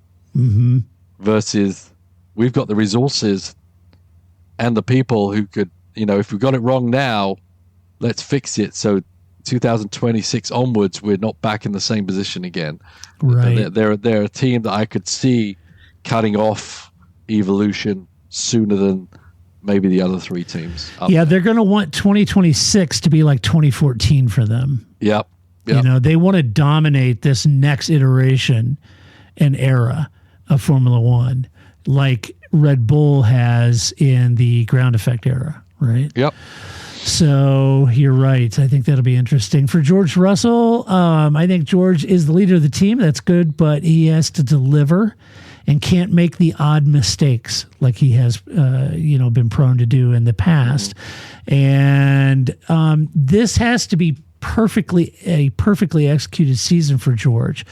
versus we've got the resources and the people who could, if we got it wrong now, let's fix it. So 2026 onwards, we're not back in the same position again. Right. They're a team that I could see cutting off evolution sooner than maybe the other three teams. They're going to want 2026 to be like 2014 for them. Yep. They want to dominate this next iteration and era of Formula One, like Red Bull has in the ground effect era, right? Yep. So you're right. I think that'll be interesting. For George Russell, I think George is the leader of the team. That's good, but he has to deliver and can't make the odd mistakes like he has, been prone to do in the past. And this has to be a perfectly executed season for George.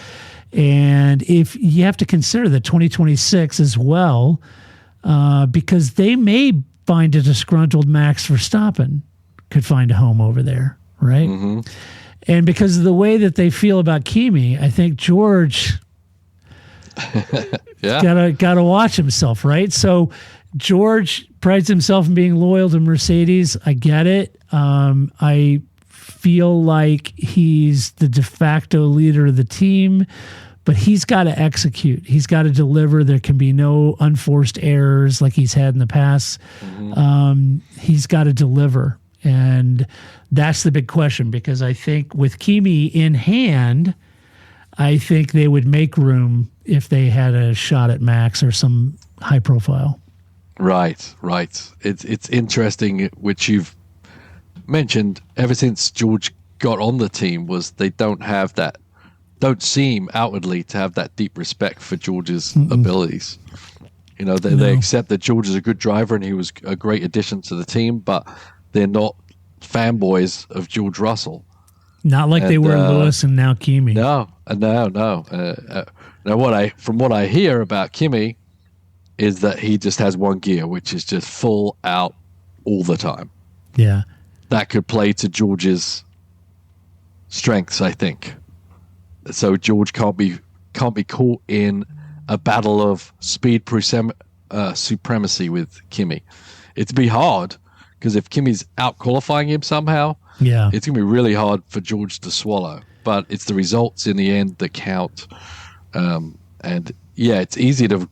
And if you have to consider that 2026 as well, because they may find a disgruntled Max Verstappen could find a home over there, right? Mm-hmm. And because of the way that they feel about Kimi, I think George gotta watch himself, right? So George prides himself in being loyal to Mercedes. I get it. I feel like he's the de facto leader of the team, but he's got to execute. He's got to deliver. There can be no unforced errors like he's had in the past. Mm-hmm. He's got to deliver. And that's the big question, because I think with Kimi in hand, I think they would make room if they had a shot at Max or some high profile. Right. It's interesting, which you've mentioned ever since George got on the team, was they don't seem outwardly to have that deep respect for George's abilities. They accept that George is a good driver and he was a great addition to the team, but they're not fanboys of George Russell. Not like they were Lewis and now Kimi. No. Now, from what I hear about Kimi, is that he just has one gear, which is just full out all the time. Yeah. That could play to George's strengths, I think. So George can't be caught in a battle of speed supremacy with Kimi. It'd be hard, because if Kimi's out qualifying him somehow, it's going to be really hard for George to swallow. But it's the results in the end that count. It's easy to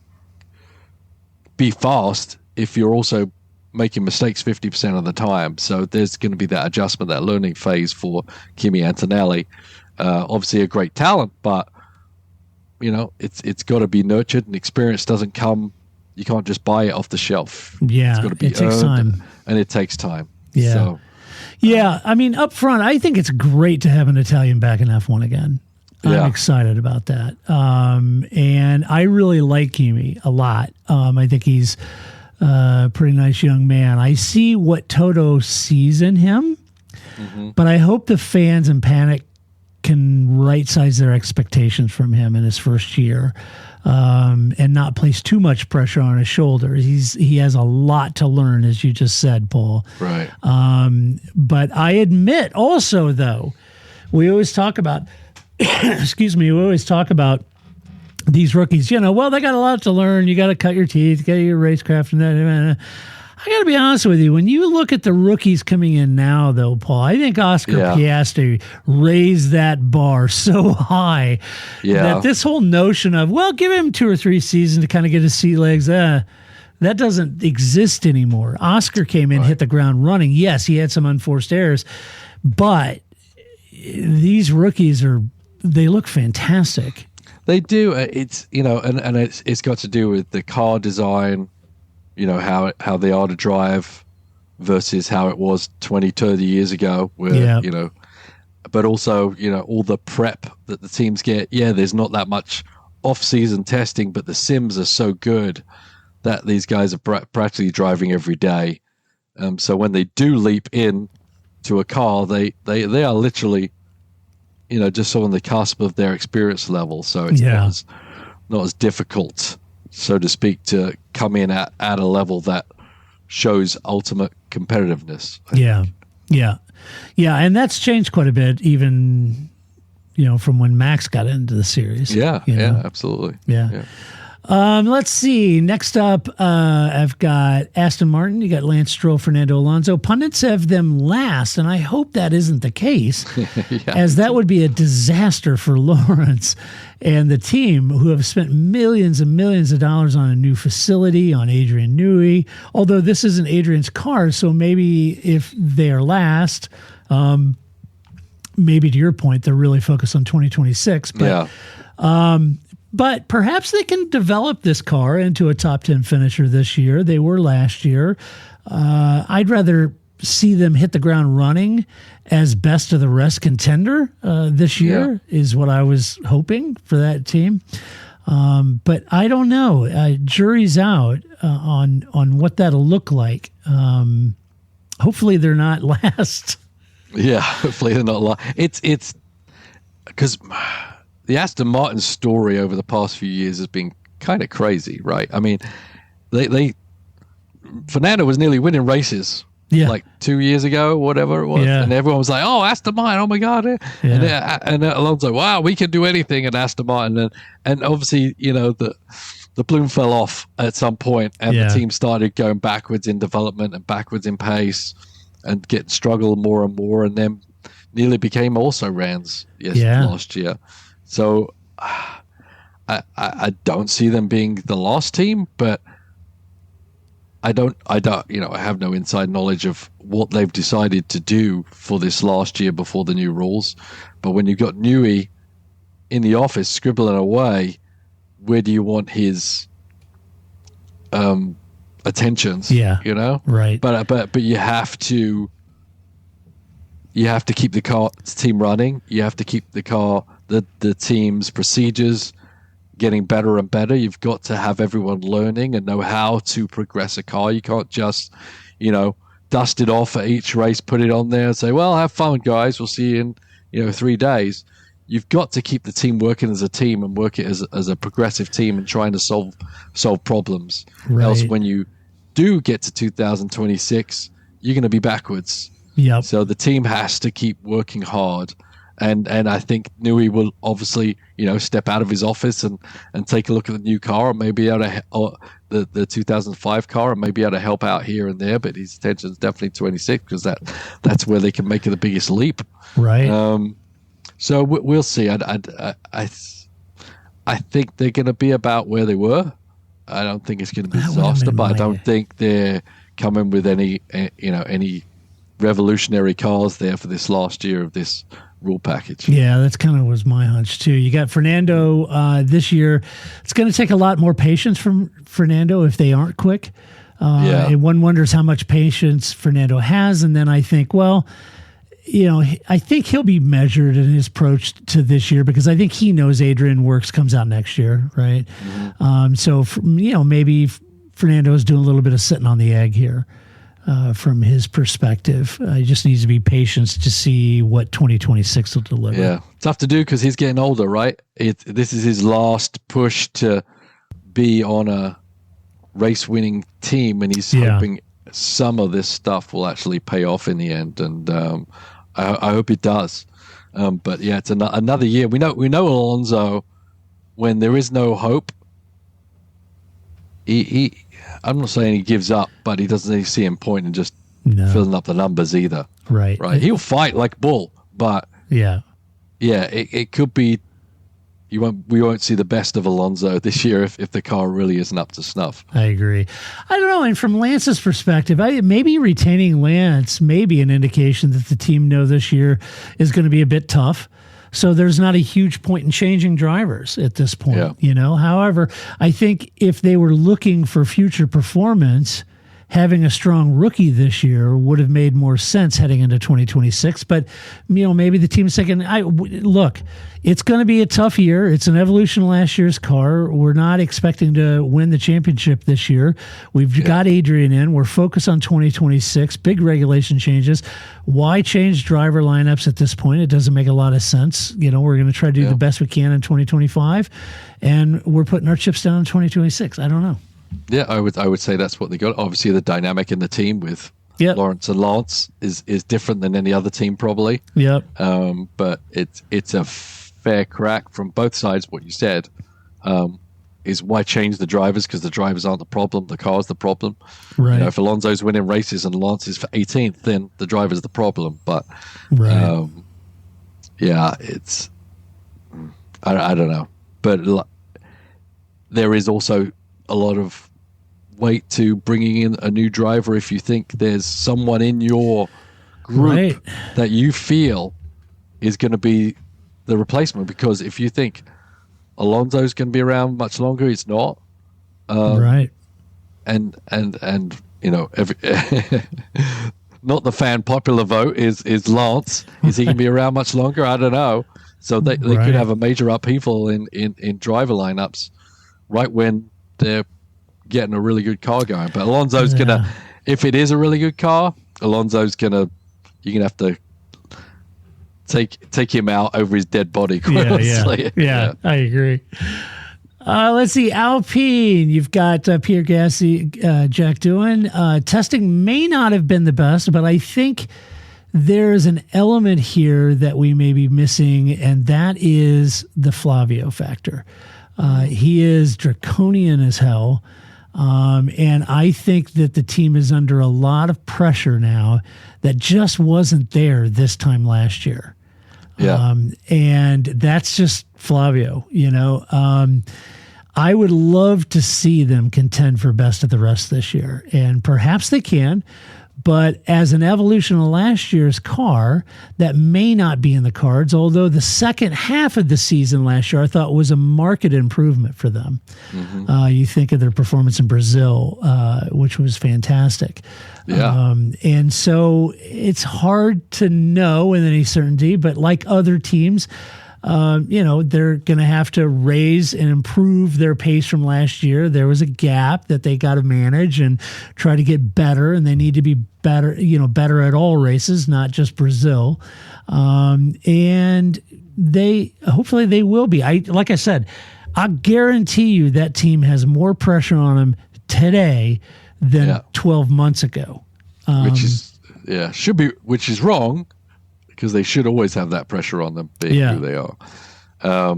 be fast if you're also making mistakes 50% of the time. So there's going to be that adjustment, that learning phase for Kimi Antonelli. Obviously a great talent, but it's got to be nurtured, and experience doesn't come. You can't just buy it off the shelf. Yeah, it's got to be it takes time, and it takes time. Yeah, so, I mean, up front, I think it's great to have an Italian back in F1 again. I'm excited about that. And I really like Kimi a lot. I think he's a pretty nice young man. I see what Toto sees in him, but I hope the fans and Panic can right-size their expectations from him in his first year, and not place too much pressure on his shoulders. He has a lot to learn, as you just said, Paul. Right. But I admit also, though, we always talk about we always talk about these rookies, they got a lot to learn. You got to cut your teeth, get your racecraft, and that. I got to be honest with you. When you look at the rookies coming in now, though, Paul, I think Oscar Piastri raised that bar so high that this whole notion of, give him 2 or 3 seasons to kind of get his sea legs, that doesn't exist anymore. Oscar came in, hit the ground running. Yes, he had some unforced errors, but these rookies they look fantastic. They do. It's and it's got to do with the car design, how they are to drive versus how it was 20, 30 years ago, where but also all the prep that the teams get. There's not that much off-season testing, but the sims are so good that these guys are practically driving every day. So when they do leap in to a car, they are literally just on the cusp of their experience level. So it's not as difficult, so to speak, to come in at a level that shows ultimate competitiveness. Yeah. And that's changed quite a bit, even, from when Max got into the series. Yeah, absolutely. Yeah. Let's see. Next up, I've got Aston Martin. You got Lance Stroll, Fernando Alonso. Pundits have them last, and I hope that isn't the case, as that would be a disaster for Lawrence and the team, who have spent millions and millions of dollars on a new facility, on Adrian Newey. Although this isn't Adrian's car, so maybe if they are last, maybe to your point, they're really focused on 2026. But, but perhaps they can develop this car into a top 10 finisher this year. They were last year. I'd rather see them hit the ground running as best of the rest contender this year is what I was hoping for that team. But I don't know. Jury's out on what that'll look like. Hopefully they're not last. Yeah, hopefully they're not last. It's because the Aston Martin story over the past few years has been kind of crazy, right? I mean, Fernando was nearly winning races like 2 years ago, whatever it was, and everyone was like, "Oh, Aston Martin! Oh my God!" And Alonso, "Wow, we can do anything at Aston Martin." And obviously, the bloom fell off at some point, and the team started going backwards in development and backwards in pace, and struggled more and more, and then nearly became also Rans last year. So I don't see them being the last team, but I have no inside knowledge of what they've decided to do for this last year before the new rules. But when you've got Newey in the office scribbling away, where do you want his attentions? Yeah. You know? Right. But you have to keep the team running. You have to keep the team's procedures getting better and better. You've got to have everyone learning and know how to progress a car. You can't just, dust it off at each race, put it on there and say, well, have fun, guys. We'll see you in, 3 days. You've got to keep the team working as a team and work it as a progressive team and trying to solve problems. Right. Else, when you do get to 2026, you're going to be backwards. Yep. So the team has to keep working hard. And I think Nui will obviously, step out of his office and take a look at the new car, or maybe able to, the 2005 car, and maybe able to help out here and there. But his attention is definitely 26 because that's where they can make the biggest leap. Right. So we'll see. I think they're going to be about where they were. I don't think it's going to be a disaster, but I don't think they're coming with any revolutionary cars there for this last year of this rule package. Yeah, that's kind of was my hunch too. You got Fernando this year. It's going to take a lot more patience from Fernando if they aren't quick. And one wonders how much patience Fernando has. And then I think, I think he'll be measured in his approach to this year because I think he knows Adrian Works comes out next year, right? Mm-hmm. Maybe Fernando's doing a little bit of sitting on the egg here. From his perspective, he just needs to be patient to see what 2026 will deliver. Yeah, tough to do because he's getting older, right? This is his last push to be on a race-winning team, and he's hoping some of this stuff will actually pay off in the end, and I hope it does. But yeah, it's another year. We know Alonso, when there is no hope, he I'm not saying he gives up, but he doesn't see any point in just filling up the numbers either. Right. He'll fight like bull, but it could be we won't see the best of Alonso this year if the car really isn't up to snuff. I agree. I don't know. And from Lance's perspective, maybe retaining Lance may be an indication that the team know this year is going to be a bit tough. So there's not a huge point in changing drivers at this point, However, I think if they were looking for future performance, having a strong rookie this year would have made more sense heading into 2026. But, maybe the team's thinking, look, it's going to be a tough year. It's an evolution of last year's car. We're not expecting to win the championship this year. We've got Adrian in. We're focused on 2026, big regulation changes. Why change driver lineups at this point? It doesn't make a lot of sense. We're going to try to do the best we can in 2025, and we're putting our chips down in 2026. I don't know. Yeah, I would say that's what they got. Obviously, the dynamic in the team with Lawrence and Lance is different than any other team probably. Yep. But it's a fair crack from both sides. What you said is why change the drivers, because the drivers aren't the problem, the car's the problem. Right. If Alonso's winning races and Lance is for 18th, then the driver's the problem. But it's I don't know. But there is also a lot of weight to bringing in a new driver if you think there's someone in your group that you feel is going to be the replacement. Because if you think Alonso's going to be around much longer, it's not. And every not the fan popular vote is Lance. Is he going to be around much longer? I don't know. So they could have a major upheaval in driver lineups right when they're getting a really good car going. But Alonso's gonna, if it is a really good car, Alonso's you're gonna have to take him out over his dead body. Yeah, I agree. Let's see, Alpine. You've got Pierre Gasly, Jack Doohan. Testing may not have been the best, but I think there's an element here that we may be missing, and that is the Flavio factor. He is draconian as hell. And I think that the team is under a lot of pressure now that just wasn't there this time last year. And that's just Flavio, I would love to see them contend for best of the rest this year. And perhaps they can, But as an evolution of last year's car, that may not be in the cards, although the second half of the season last year I thought was a marked improvement for them. You think of their performance in Brazil, which was fantastic. Yeah. And so it's hard to know with any certainty, but like other teams, they're going to have to raise and improve their pace from last year. There was a gap that they got to manage and try to get better, and they need to be better, better at all races, not just Brazil. And hopefully they will be. Like I said, I guarantee you that team has more pressure on them today than 12 months ago. Which is wrong, because they should always have that pressure on them being who they are. I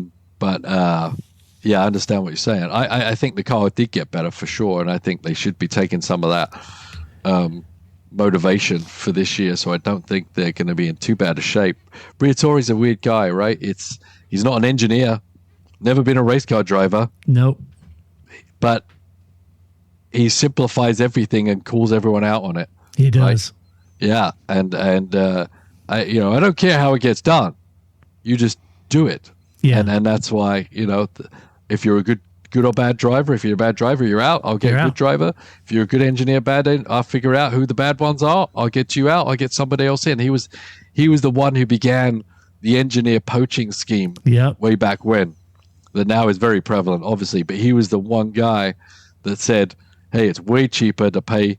understand what you're saying. I think the car did get better for sure, and I think they should be taking some of that motivation for this year, so I don't think they're going to be in too bad a shape. Briatore's a weird guy, right? He's not an engineer, never been a race car driver. Nope. But he simplifies everything and calls everyone out on it. He does. Right? Yeah, and I don't care how it gets done. You just do it. Yeah. And that's why, if you're a good or bad driver, if you're a bad driver, you're out. I'll get a good driver. If you're a good engineer, I'll figure out who the bad ones are. I'll get you out. I'll get somebody else in. He was the one who began the engineer poaching scheme way back when. That now is very prevalent, obviously. But he was the one guy that said, hey, it's way cheaper to pay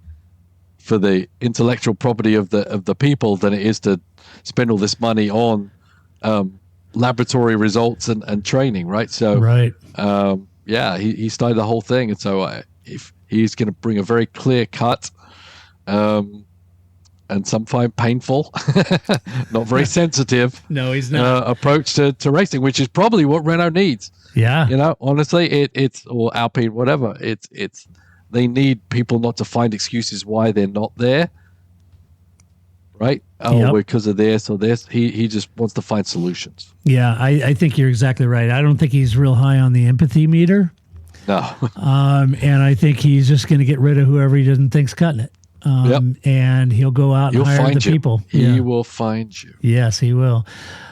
for the intellectual property of the people than it is to spend all this money on laboratory results and training, right? So, he started the whole thing, and so if he's going to bring a very clear cut, and some find painful, not very sensitive. No, he's not. Approach to racing, which is probably what Renault needs. Yeah, honestly, it's or Alpine, whatever. It's they need people not to find excuses why they're not there. Right? Because of this or this. He just wants to find solutions. Yeah, I think you're exactly right. I don't think he's real high on the empathy meter. No. And I think he's just going to get rid of whoever he doesn't think's cutting it. And he'll go out and hire the people. He will find you. Yes, he will.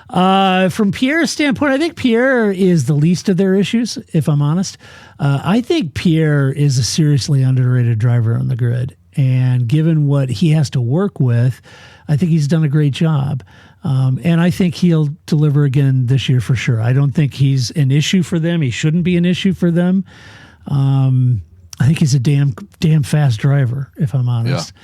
From Pierre's standpoint, I think Pierre is the least of their issues, if I'm honest. I think Pierre is a seriously underrated driver on the grid. And given what he has to work with, I think he's done a great job. And I think he'll deliver again this year for sure. I don't think he's an issue for them. He shouldn't be an issue for them. I think he's a damn fast driver, if I'm honest.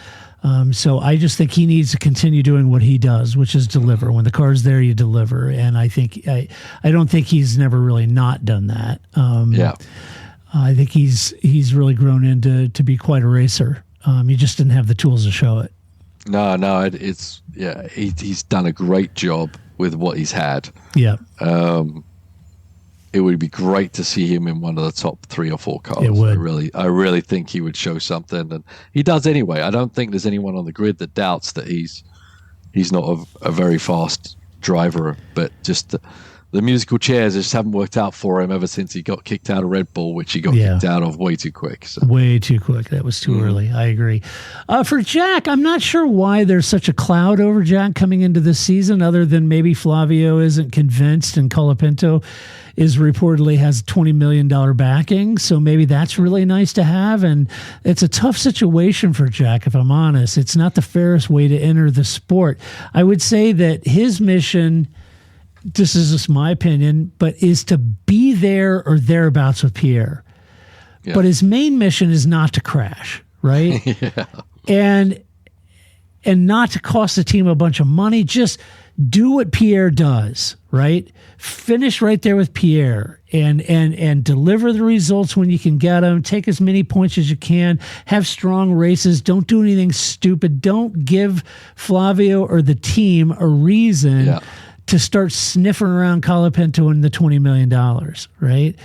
So I just think he needs to continue doing what he does, which is deliver. When the car's there, you deliver. And I think I don't think he's never really not done that. I think he's really grown into to be quite a racer. He just didn't have the tools to show it. No, he's done a great job with what he's had. Yeah. It would be great to see him in one of the top 3 or 4 cars. It would. I really think he would show something, and he does anyway. I don't think there's anyone on the grid that doubts that he's not a very fast driver, but just the musical chairs just haven't worked out for him ever since he got kicked out of Red Bull, which he got kicked out of way too quick. So. Way too quick. That was too early. I agree. For Jack, I'm not sure why there's such a cloud over Jack coming into this season, other than maybe Flavio isn't convinced and Colapinto is reportedly has $20 million backing. So maybe that's really nice to have. And it's a tough situation for Jack, if I'm honest. It's not the fairest way to enter the sport. I would say that his mission, this is just my opinion, but is to be there or thereabouts with Pierre. Yeah. But his main mission is not to crash, right? And not to cost the team a bunch of money. Just do what Pierre does, right? Finish right there with Pierre and deliver the results when you can get them. Take as many points as you can. Have strong races. Don't do anything stupid. Don't give Flavio or the team a reason to start sniffing around Colapinto and the $20 million, right?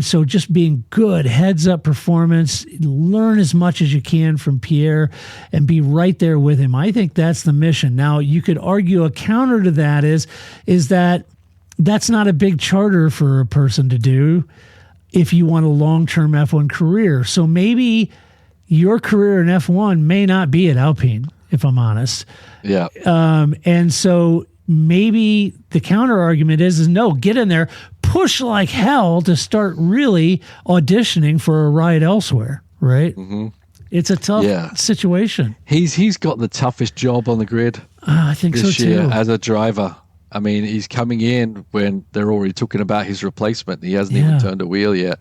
So just being good, heads-up performance, learn as much as you can from Pierre and be right there with him. I think that's the mission. Now, you could argue a counter to that is that that's not a big charter for a person to do if you want a long-term F1 career. So maybe your career in F1 may not be at Alpine. if I'm honest. Yeah. And so maybe the counter argument is no, get in there, push like hell to start really auditioning for a ride elsewhere, right? Mm-hmm. It's a tough situation. He's got the toughest job on the grid. I think this so year too. as a driver. I mean, he's coming in when they're already talking about his replacement. He hasn't even turned a wheel yet.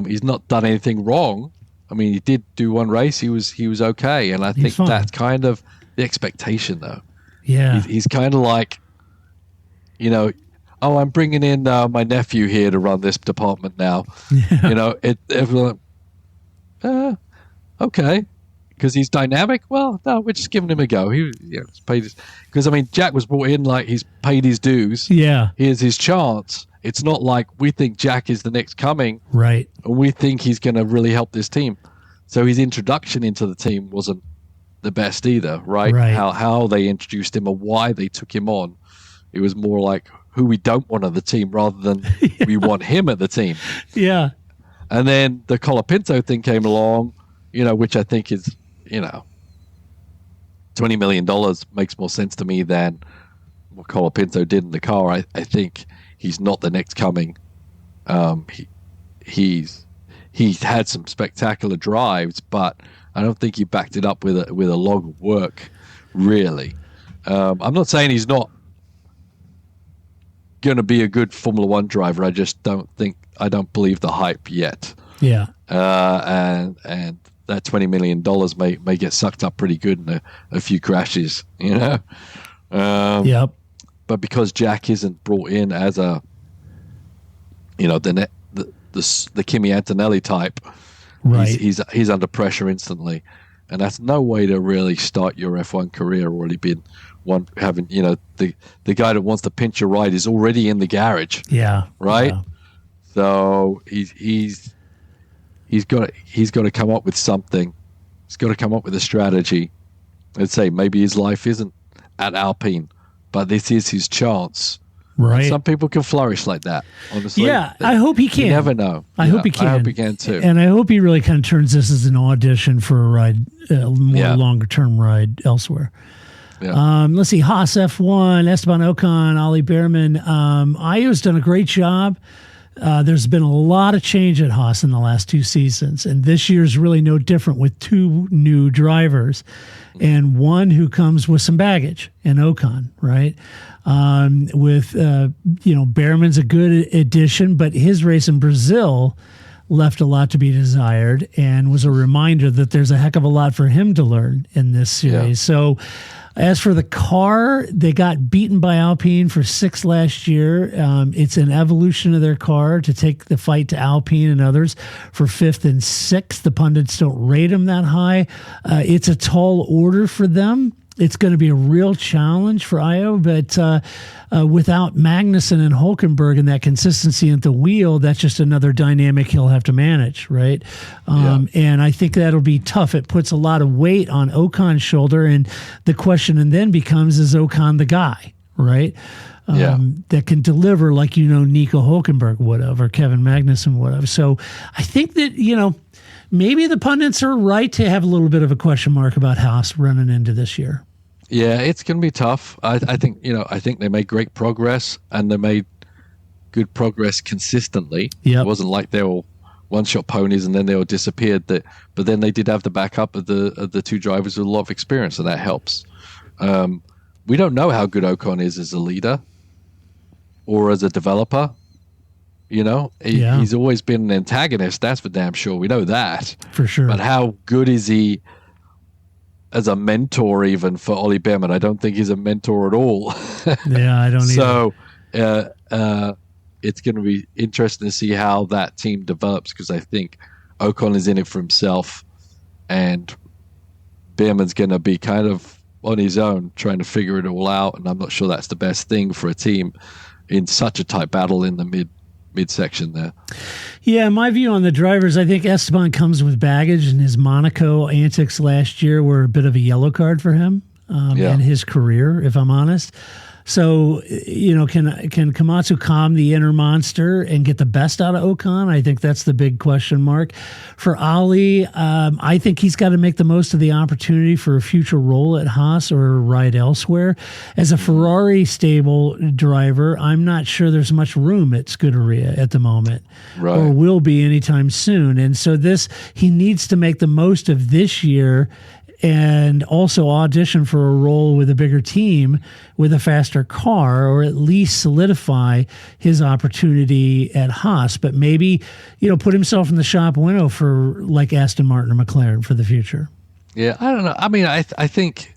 He's not done anything wrong. I mean, he did do one race. He was okay, and I think that's kind of the expectation, though. Yeah, he's kind of like, I'm bringing in my nephew here to run this department now. Yeah. Everyone, okay, because he's dynamic. Well, no, we're just giving him a go. He's paid his, because I mean, Jack was brought in like he's paid his dues. Yeah, here's his chance. It's not like we think Jack is the next coming, right? And we think he's going to really help this team. So his introduction into the team wasn't the best either, right? How they introduced him or why they took him on. It was more like who we don't want on the team rather than we want him at the team. Yeah. And then the Colapinto thing came along, which I think is, $20 million makes more sense to me than what Colapinto did in the car. I think he's not the next coming. He's had some spectacular drives, but I don't think he backed it up with a log of work, really. I'm not saying he's not going to be a good Formula One driver. I just don't believe the hype yet. Yeah. And that $20 million may get sucked up pretty good in a few crashes, Yep. But because Jack isn't brought in as a, the Kimi Antonelli type, right? He's under pressure instantly, and that's no way to really start your F1 career. Already been the guy that wants to pinch your ride is already in the garage. Yeah. Right. Yeah. So he's got to come up with something. He's got to come up with a strategy. Let's say maybe his life isn't at Alpine, but this is his chance. Right. And some people can flourish like that, honestly. Yeah, I hope he can. You never know. I hope he can. I hope he can too. And I hope he really kind of turns this as an audition for a ride, longer term ride elsewhere. Yeah. Let's see, Haas F1, Esteban Ocon, Ollie Behrman. Io's done a great job. There's been a lot of change at Haas in the last 2 seasons, and this year's really no different with 2 new drivers and one who comes with some baggage in Ocon, right? Behrman's a good addition, but his race in Brazil left a lot to be desired and was a reminder that there's a heck of a lot for him to learn in this series. Yeah. So as for the car, they got beaten by Alpine for 6th last year. It's an evolution of their car to take the fight to Alpine and others for 5th and 6th. The pundits don't rate them that high. It's a tall order for them. It's going to be a real challenge for Io, but without Magnussen and Hülkenberg and that consistency at the wheel, that's just another dynamic he'll have to manage, right? And I think that'll be tough. It puts a lot of weight on Ocon's shoulder, and the question then becomes, is Ocon the guy, right? That can deliver like, Nico Hülkenberg would have or Kevin Magnussen would have. So I think that, maybe the pundits are right to have a little bit of a question mark about Haas running into this year. Yeah, it's going to be tough. I think they made great progress, and they made good progress consistently. Yep. It wasn't like they were one-shot ponies and then they all disappeared. But then they did have the backup of the 2 drivers with a lot of experience, and that helps. We don't know how good Ocon is as a leader or as a developer. He's always been an antagonist. That's for damn sure. We know that for sure. But how good is he as a mentor, even for Ollie Behrman? I don't think he's a mentor at all. Yeah, I don't either. So it's going to be interesting to see how that team develops, because I think Ocon is in it for himself, and Behrman's going to be kind of on his own trying to figure it all out. And I'm not sure that's the best thing for a team in such a tight battle in the midsection there. Yeah, my view on the drivers, I think Esteban comes with baggage, and his Monaco antics last year were a bit of a yellow card for him in his career, if I'm honest. So, can Komatsu calm the inner monster and get the best out of Ocon? I think that's the big question mark. For Ali, I think he's got to make the most of the opportunity for a future role at Haas or ride elsewhere. As a Ferrari stable driver, I'm not sure there's much room at Scuderia at the moment, or will be anytime soon. And so he needs to make the most of this year and also audition for a role with a bigger team with a faster car, or at least solidify his opportunity at Haas. But maybe, put himself in the shop window for like Aston Martin or McLaren for the future. Yeah, I don't know. I mean, I think,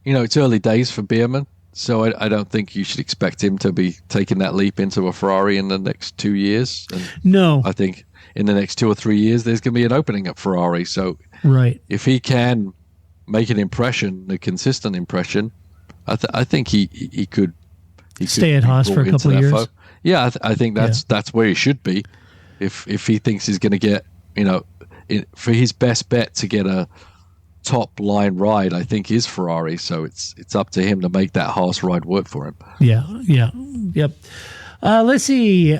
it's early days for Bierman, so I don't think you should expect him to be taking that leap into a Ferrari in the next 2 years. And no. I think in the next 2 or 3 years, there's going to be an opening at Ferrari. So if he can make an impression, a consistent impression, I think he could stay at Haas for a couple of years. Yeah, I think that's where he should be. If he thinks he's going to get, for his best bet to get a top line ride, I think is Ferrari. So it's up to him to make that Haas ride work for him. Yep. Let's see.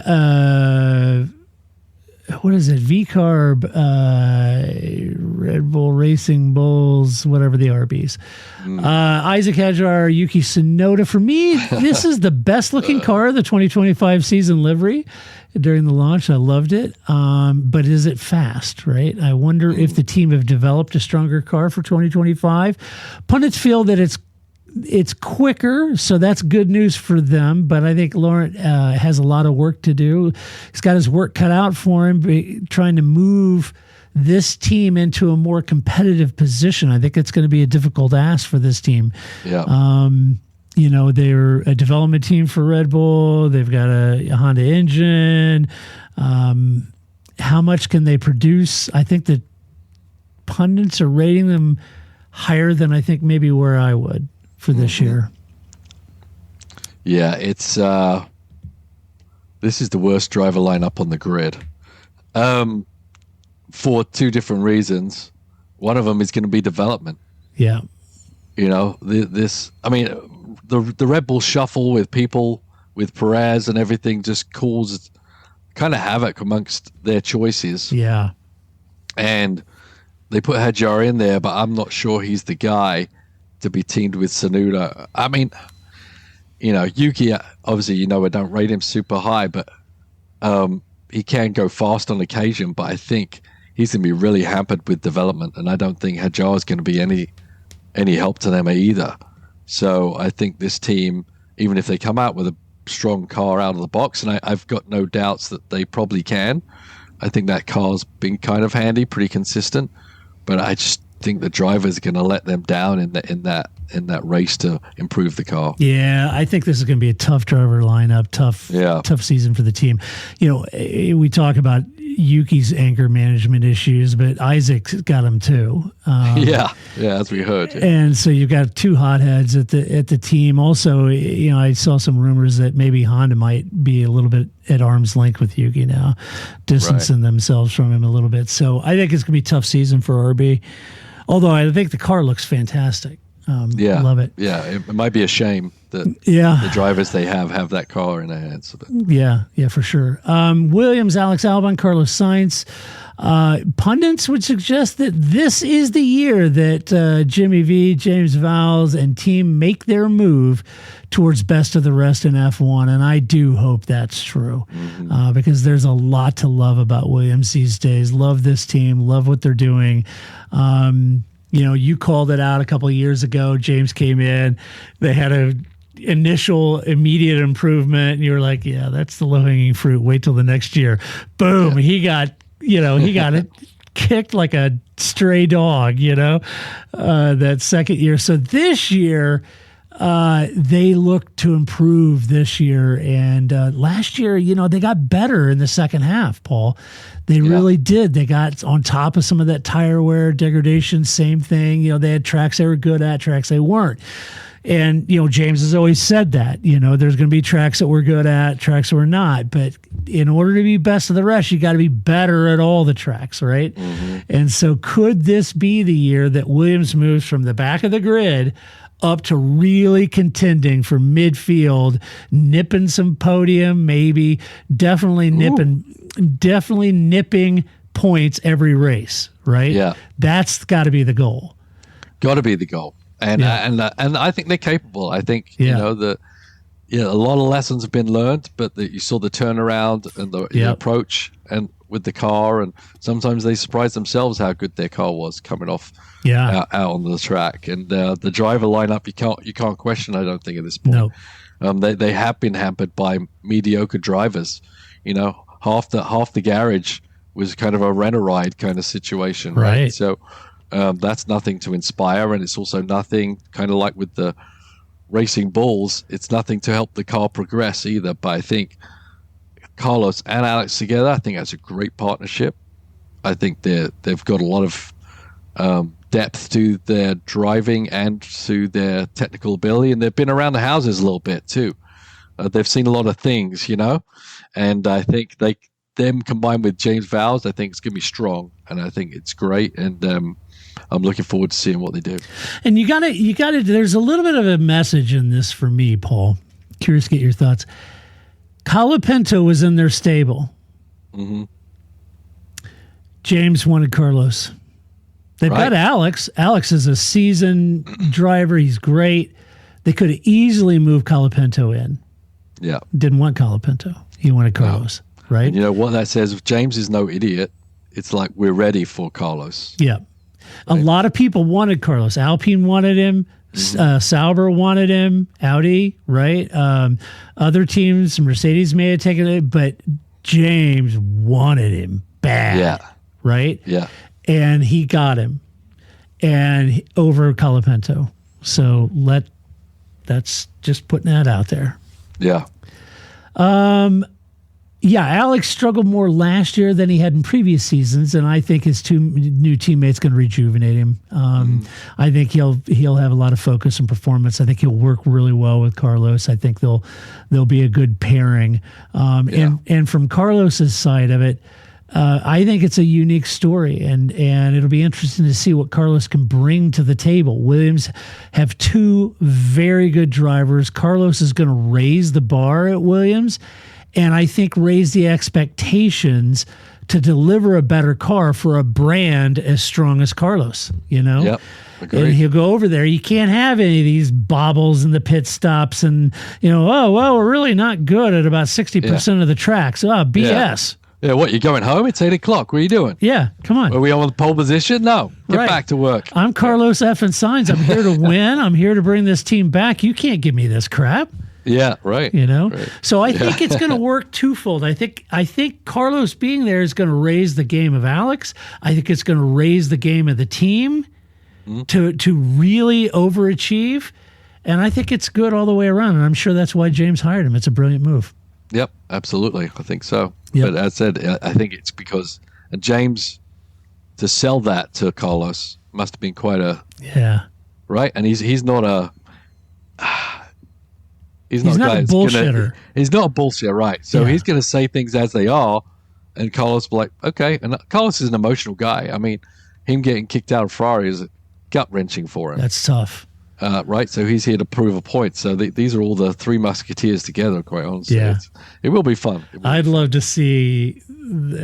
What is it? V-Carb, Red Bull Racing Bulls, whatever the RBs. Isaac Hadjar, Yuki Tsunoda. For me, this is the best looking car of the 2025 season livery during the launch. I loved it. But is it fast, right? I wonder if the team have developed a stronger car for 2025. Pundits feel that it's quicker, so that's good news for them. But I think Laurent has a lot of work to do. He's got his work cut out for him, trying to move this team into a more competitive position. I think it's going to be a difficult ask for this team. Yeah. They're a development team for Red Bull. They've got a Honda engine. How much can they produce? I think that pundits are rating them higher than I think maybe where I would for this year. Yeah, it's this is the worst driver lineup on the grid, for two different reasons. One of them is going to be development. Yeah, the Red Bull shuffle with people, with Perez and everything, just caused kind of havoc amongst their choices. Yeah, and they put Hadjar in there, but I'm not sure he's the guy to be teamed with Tsunoda. I mean, Yuki, obviously, I don't rate him super high, but he can go fast on occasion, but I think he's going to be really hampered with development, and I don't think Hadjar is going to be any help to them either. So I think this team, even if they come out with a strong car out of the box, and I've got no doubts that they probably can, I think that car's been kind of handy, pretty consistent, but I just think the driver's going to let them down in that race to improve the car. Yeah, I think this is going to be a tough driver lineup, tough season for the team. We talk about Yuki's anger management issues, but Isaac's got them too. Yeah, as we heard. Yeah. And so you've got two hotheads at the team. Also, I saw some rumors that maybe Honda might be a little bit at arm's length with Yuki now, distancing themselves from him a little bit. So I think it's going to be a tough season for RB. Although I think the car looks fantastic. Love it. Yeah, it might be a shame that the drivers they have that car in their hands. Yeah, for sure. Williams, Alex Albon, Carlos Sainz. Pundits would suggest that this is the year that Jimmy V, James Vowles, and team make their move towards best of the rest in F1, and I do hope that's true, because there's a lot to love about Williams these days. Love this team, love what they're doing. You called it out a couple of years ago. James came in, they had an initial immediate improvement, and you were like, yeah, that's the low-hanging fruit. Wait till the next year. Boom, he got it kicked like a stray dog, that second year. So this year, they look to improve this year. And last year, they got better in the second half, Paul. They really did. They got on top of some of that tire wear degradation, same thing. They had tracks they were good at, tracks they weren't. And, James has always said that, there's going to be tracks that we're good at, tracks that we're not. But in order to be best of the rest, you got to be better at all the tracks, right? Mm-hmm. And so could this be the year that Williams moves from the back of the grid up to really contending for midfield, nipping some podium, maybe definitely nipping points every race, right? Yeah. That's got to be the goal. Got to be the goal. And I think they're capable. I think, you know, a lot of lessons have been learned, but you saw the turnaround and the approach and with the car, and sometimes they surprise themselves how good their car was coming off out on the track. And the driver lineup, you can't question, I don't think, at this point. No. They have been hampered by mediocre drivers. You know, half the garage was kind of a rent-a-ride kind of situation, right? So that's nothing to inspire, and it's also nothing, kind of like with the Racing Bulls, it's nothing to help the car progress either. But I think Carlos and Alex together, I think that's a great partnership. I think they've got a lot of depth to their driving and to their technical ability, and they've been around the houses a little bit too. They've seen a lot of things, you know, and I think them combined with James Vowles, I think it's going to be strong, and I think it's great, and I'm looking forward to seeing what they do. And you gotta. There's a little bit of a message in this for me, Paul. Curious to get your thoughts. Colapinto was in their stable. Mm-hmm. James wanted Carlos. They've got Alex. Alex is a seasoned driver. He's great. They could have easily moved Colapinto in. Yeah. Didn't want Colapinto. He wanted Carlos, right? And you know what that says? If James is no idiot, it's like we're ready for Carlos. Yeah. Right. A lot of people wanted Carlos. Alpine wanted him. Mm-hmm. Sauber wanted him. Audi, right? Other teams, Mercedes may have taken it, but James wanted him bad. Yeah. Right? Yeah. And he got him, and over Colapinto. So that's just putting that out there. Yeah. Yeah, Alex struggled more last year than he had in previous seasons, and I think his two new teammates going to rejuvenate him. I think he'll have a lot of focus and performance. I think he'll work really well with Carlos. I think they'll be a good pairing. And from Carlos's side of it, I think it's a unique story, and it'll be interesting to see what Carlos can bring to the table. Williams have two very good drivers. Carlos is going to raise the bar at Williams, and I think raise the expectations to deliver a better car for a brand as strong as Carlos, you know? Yep. Agreed. And he'll go over there. You can't have any of these bobbles in the pit stops and, we're really not good at about 60% of the tracks. BS. Yeah, what, you're going home? It's 8 o'clock. What are you doing? Yeah, come on. Are we on the pole position? No. Get back to work. I'm Carlos F. and Sainz. I'm here to win. I'm here to bring this team back. You can't give me this crap. Yeah, right. Right. So I think it's going to work twofold. I think Carlos being there is going to raise the game of Alex. I think it's going to raise the game of the team to really overachieve. And I think it's good all the way around. And I'm sure that's why James hired him. It's a brilliant move. Yep, absolutely. I think so. Yep. But as I said, I think it's because James, to sell that to Carlos, must have been quite a... Yeah. Right? And he's not a... He's not a bullshitter. He's not a bullshitter, right? So he's going to say things as they are, and Carlos will be like, okay. And Carlos is an emotional guy. I mean, him getting kicked out of Ferrari is gut-wrenching for him. That's tough. Right? So he's here to prove a point. So these are all the three musketeers together, quite honestly. Yeah. It will be fun. I'd love to see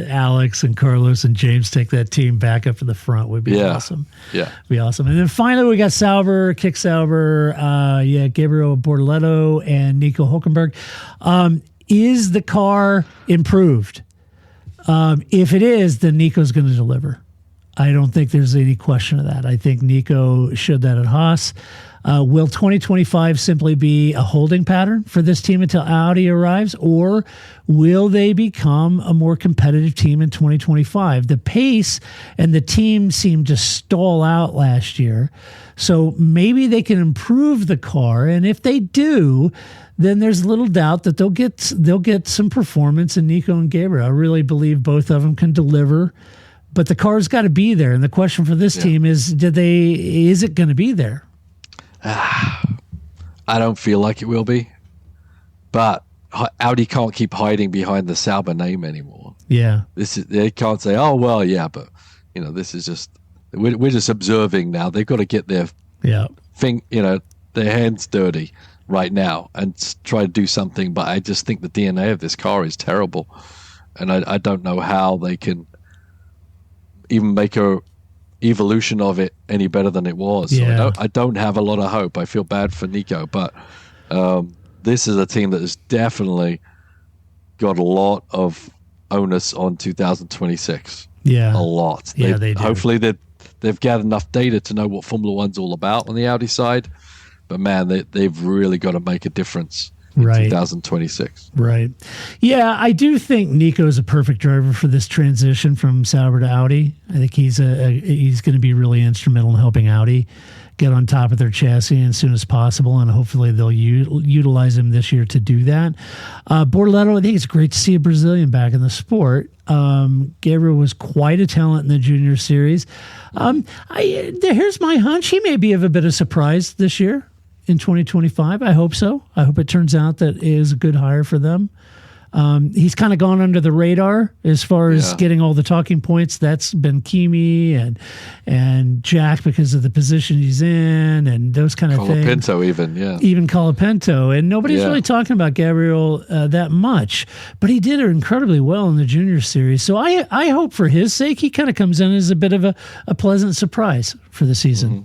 Alex and Carlos and James take that team back up to the front. Would be awesome. Yeah. Be awesome. And then finally we got Sauber, Gabriel Bortoleto and Nico Hülkenberg. Is the car improved? If it is, then Nico's going to deliver. I don't think there's any question of that. I think Nico showed that at Haas. Will 2025 simply be a holding pattern for this team until Audi arrives, or will they become a more competitive team in 2025? The pace and the team seemed to stall out last year, so maybe they can improve the car, and if they do, then there's little doubt that they'll get some performance in Nico and Gabriel. I really believe both of them can deliver. But the car's got to be there, and the question for this team is: is it going to be there? I don't feel like it will be, but Audi can't keep hiding behind the Sauber name anymore. Yeah, they can't say, "Oh well, yeah," but this is just we're just observing now. They've got to get their their their hands dirty right now and try to do something. But I just think the DNA of this car is terrible, and I don't know how they can even make a evolution of it any better than it was. Yeah. So I don't have a lot of hope. I feel bad for Nico, but this is a team that has definitely got a lot of onus on 2026. Yeah, a lot. Yeah, they do. Hopefully they've gathered enough data to know what Formula One's all about on the Audi side. But man, they've really got to make a difference in 2026. Right. Yeah, I do think Nico is a perfect driver for this transition from Sauber to Audi. I think he's going to be really instrumental in helping Audi get on top of their chassis as soon as possible, and hopefully they'll utilize him this year to do that. Bortoleto, I think it's great to see a Brazilian back in the sport. Gabriel was quite a talent in the junior series. Here's my hunch. He may be of a bit of surprise this year in 2025. I hope so. I hope it turns out that it is a good hire for them. He's kind of gone under the radar as far as getting all the talking points. That's been Kimi and Jack because of the position he's in and those kind of things. Colapinto even Colapinto, and nobody's really talking about Gabriel that much. But he did incredibly well in the junior series. So I hope for his sake he kind of comes in as a bit of a pleasant surprise for the season. Mm-hmm.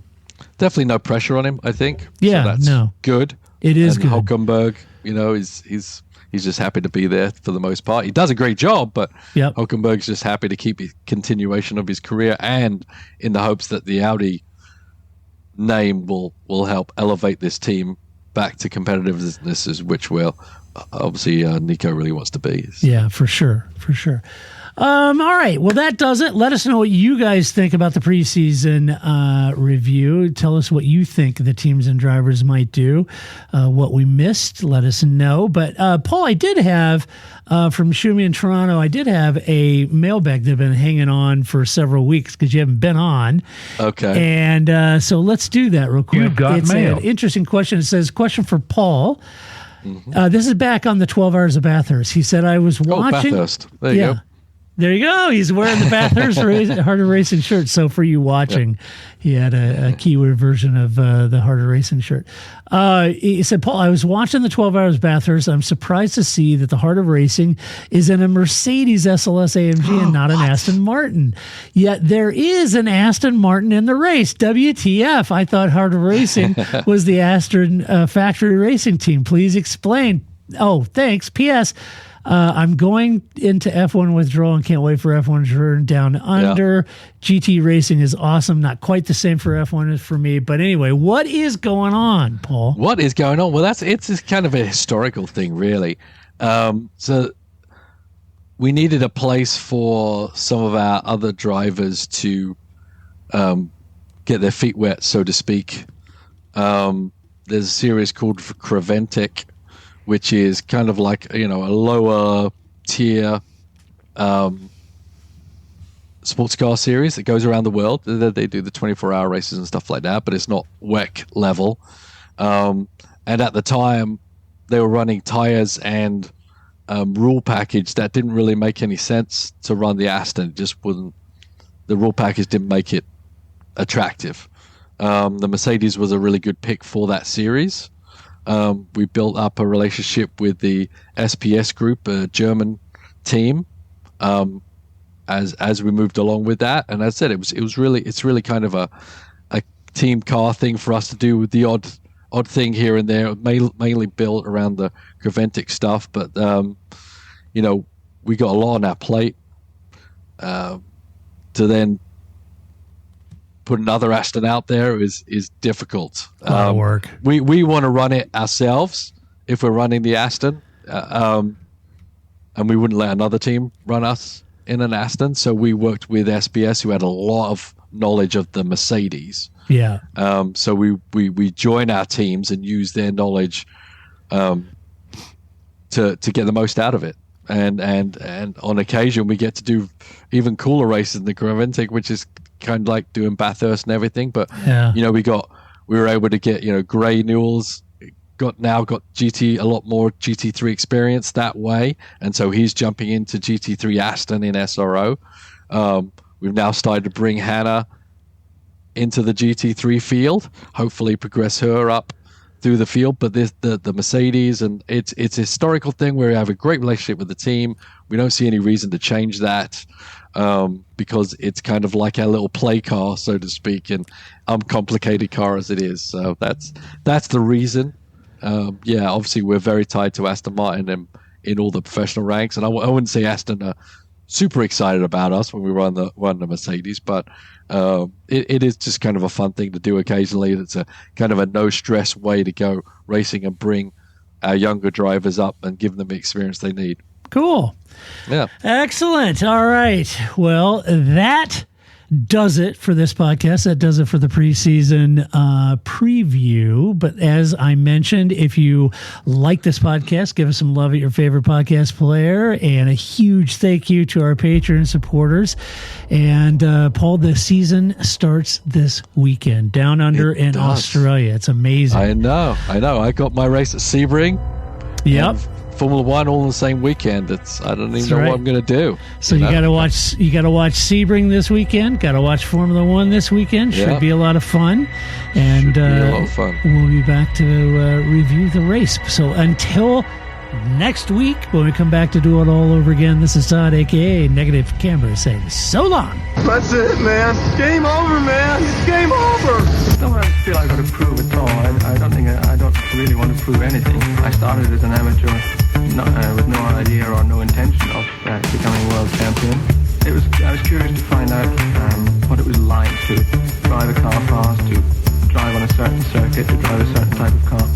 Definitely no pressure on him, I think. Yeah, so that's good. It is good. Hulkenberg, he's just happy to be there for the most part. He does a great job, but Hulkenberg's just happy to keep a continuation of his career, and in the hopes that the Audi name will help elevate this team back to competitiveness, which will obviously Nico really wants to be. Yeah, for sure. All right. Well, that does it. Let us know what you guys think about the preseason review. Tell us what you think the teams and drivers might do. What we missed, let us know. But, Paul, I did have, from Shumi in Toronto, I did have a mailbag that had been hanging on for several weeks because you haven't been on. Okay. And so let's do that real quick. You've got mail. An interesting question. It says, question for Paul. This is back on the 12 Hours of Bathurst. He said, I was watching. Bathurst. There you go. There you go. He's wearing the Bathurst Harder Racing shirt. So for you watching, he had a keyword version of the Harder Racing shirt. He said, Paul, I was watching the 12 Hours Bathurst. I'm surprised to see that the Heart of Racing is in a Mercedes SLS AMG and not an Aston Martin. Yet there is an Aston Martin in the race. WTF. I thought Heart of Racing was the Aston factory racing team. Please explain. Oh, thanks. P.S. I'm going into F1 withdrawal and can't wait for F1 to turn down under. GT racing is awesome. Not quite the same for F1 as for me. But anyway, what is going on, Paul? What is going on? Well, it's kind of a historical thing, really. So we needed a place for some of our other drivers to get their feet wet, so to speak. There's a series called Creventic, which is kind of like, a lower tier sports car series that goes around the world. They do the 24-hour races and stuff like that, but it's not WEC level. And at the time, they were running tires and rule package that didn't really make any sense to run the Aston. It just wouldn't. The rule package didn't make it attractive. The Mercedes was a really good pick for that series. We built up a relationship with the SPS group, a German team, as we moved along with that. And as I said, it's really kind of a team car thing for us to do with the odd thing here and there, mainly built around the Creventic stuff. But we got a lot on our plate to then put another Aston out there is difficult. A lot of work. We want to run it ourselves if we're running the Aston, and we wouldn't let another team run us in an Aston. So we worked with SBS, who had a lot of knowledge of the Mercedes. Yeah. So we join our teams and use their knowledge to get the most out of it. And on occasion we get to do even cooler races in the Creventic, which is kind of like doing Bathurst and everything, but we were able to get Gray Newell's got GT, a lot more GT3 experience that way, and so he's jumping into GT3 Aston in SRO. We've now started to bring Hannah into the GT3 field, hopefully progress her up through the field, but the Mercedes, and it's a historical thing where we have a great relationship with the team. We don't see any reason to change that, because it's kind of like our little play car, so to speak, and uncomplicated car as it is. So that's the reason. Obviously we're very tied to Aston Martin in all the professional ranks, and I wouldn't say Aston are super excited about us when we run the Mercedes, but it is just kind of a fun thing to do occasionally. It's a kind of a no stress way to go racing and bring our younger drivers up and give them the experience they need. Cool. Yeah. Excellent. All right. Well, that does it for this podcast. That does it for the preseason preview. But as I mentioned, if you like this podcast, give us some love at your favorite podcast player. And a huge thank you to our Patreon supporters. And Paul, the season starts this weekend down under in Australia. It's amazing. I know. I got my race at Sebring. Yep. Formula One all in the same weekend. I don't even know what I'm going to do. So you got to watch. You got to watch Sebring this weekend. Got to watch Formula One this weekend. Should be a lot of fun. And be a lot of fun. We'll be back to review the race. So until next week, when we come back to do it all over again, this is Todd, aka Negative Camera, saying so long. That's it, man. Game over, man. It's game over. I don't feel I've got to prove at all. I don't really want to prove anything. I started as an amateur, with no idea or no intention of becoming world champion. I was curious to find out what it was like to drive a car fast, to drive on a certain circuit, to drive a certain type of car.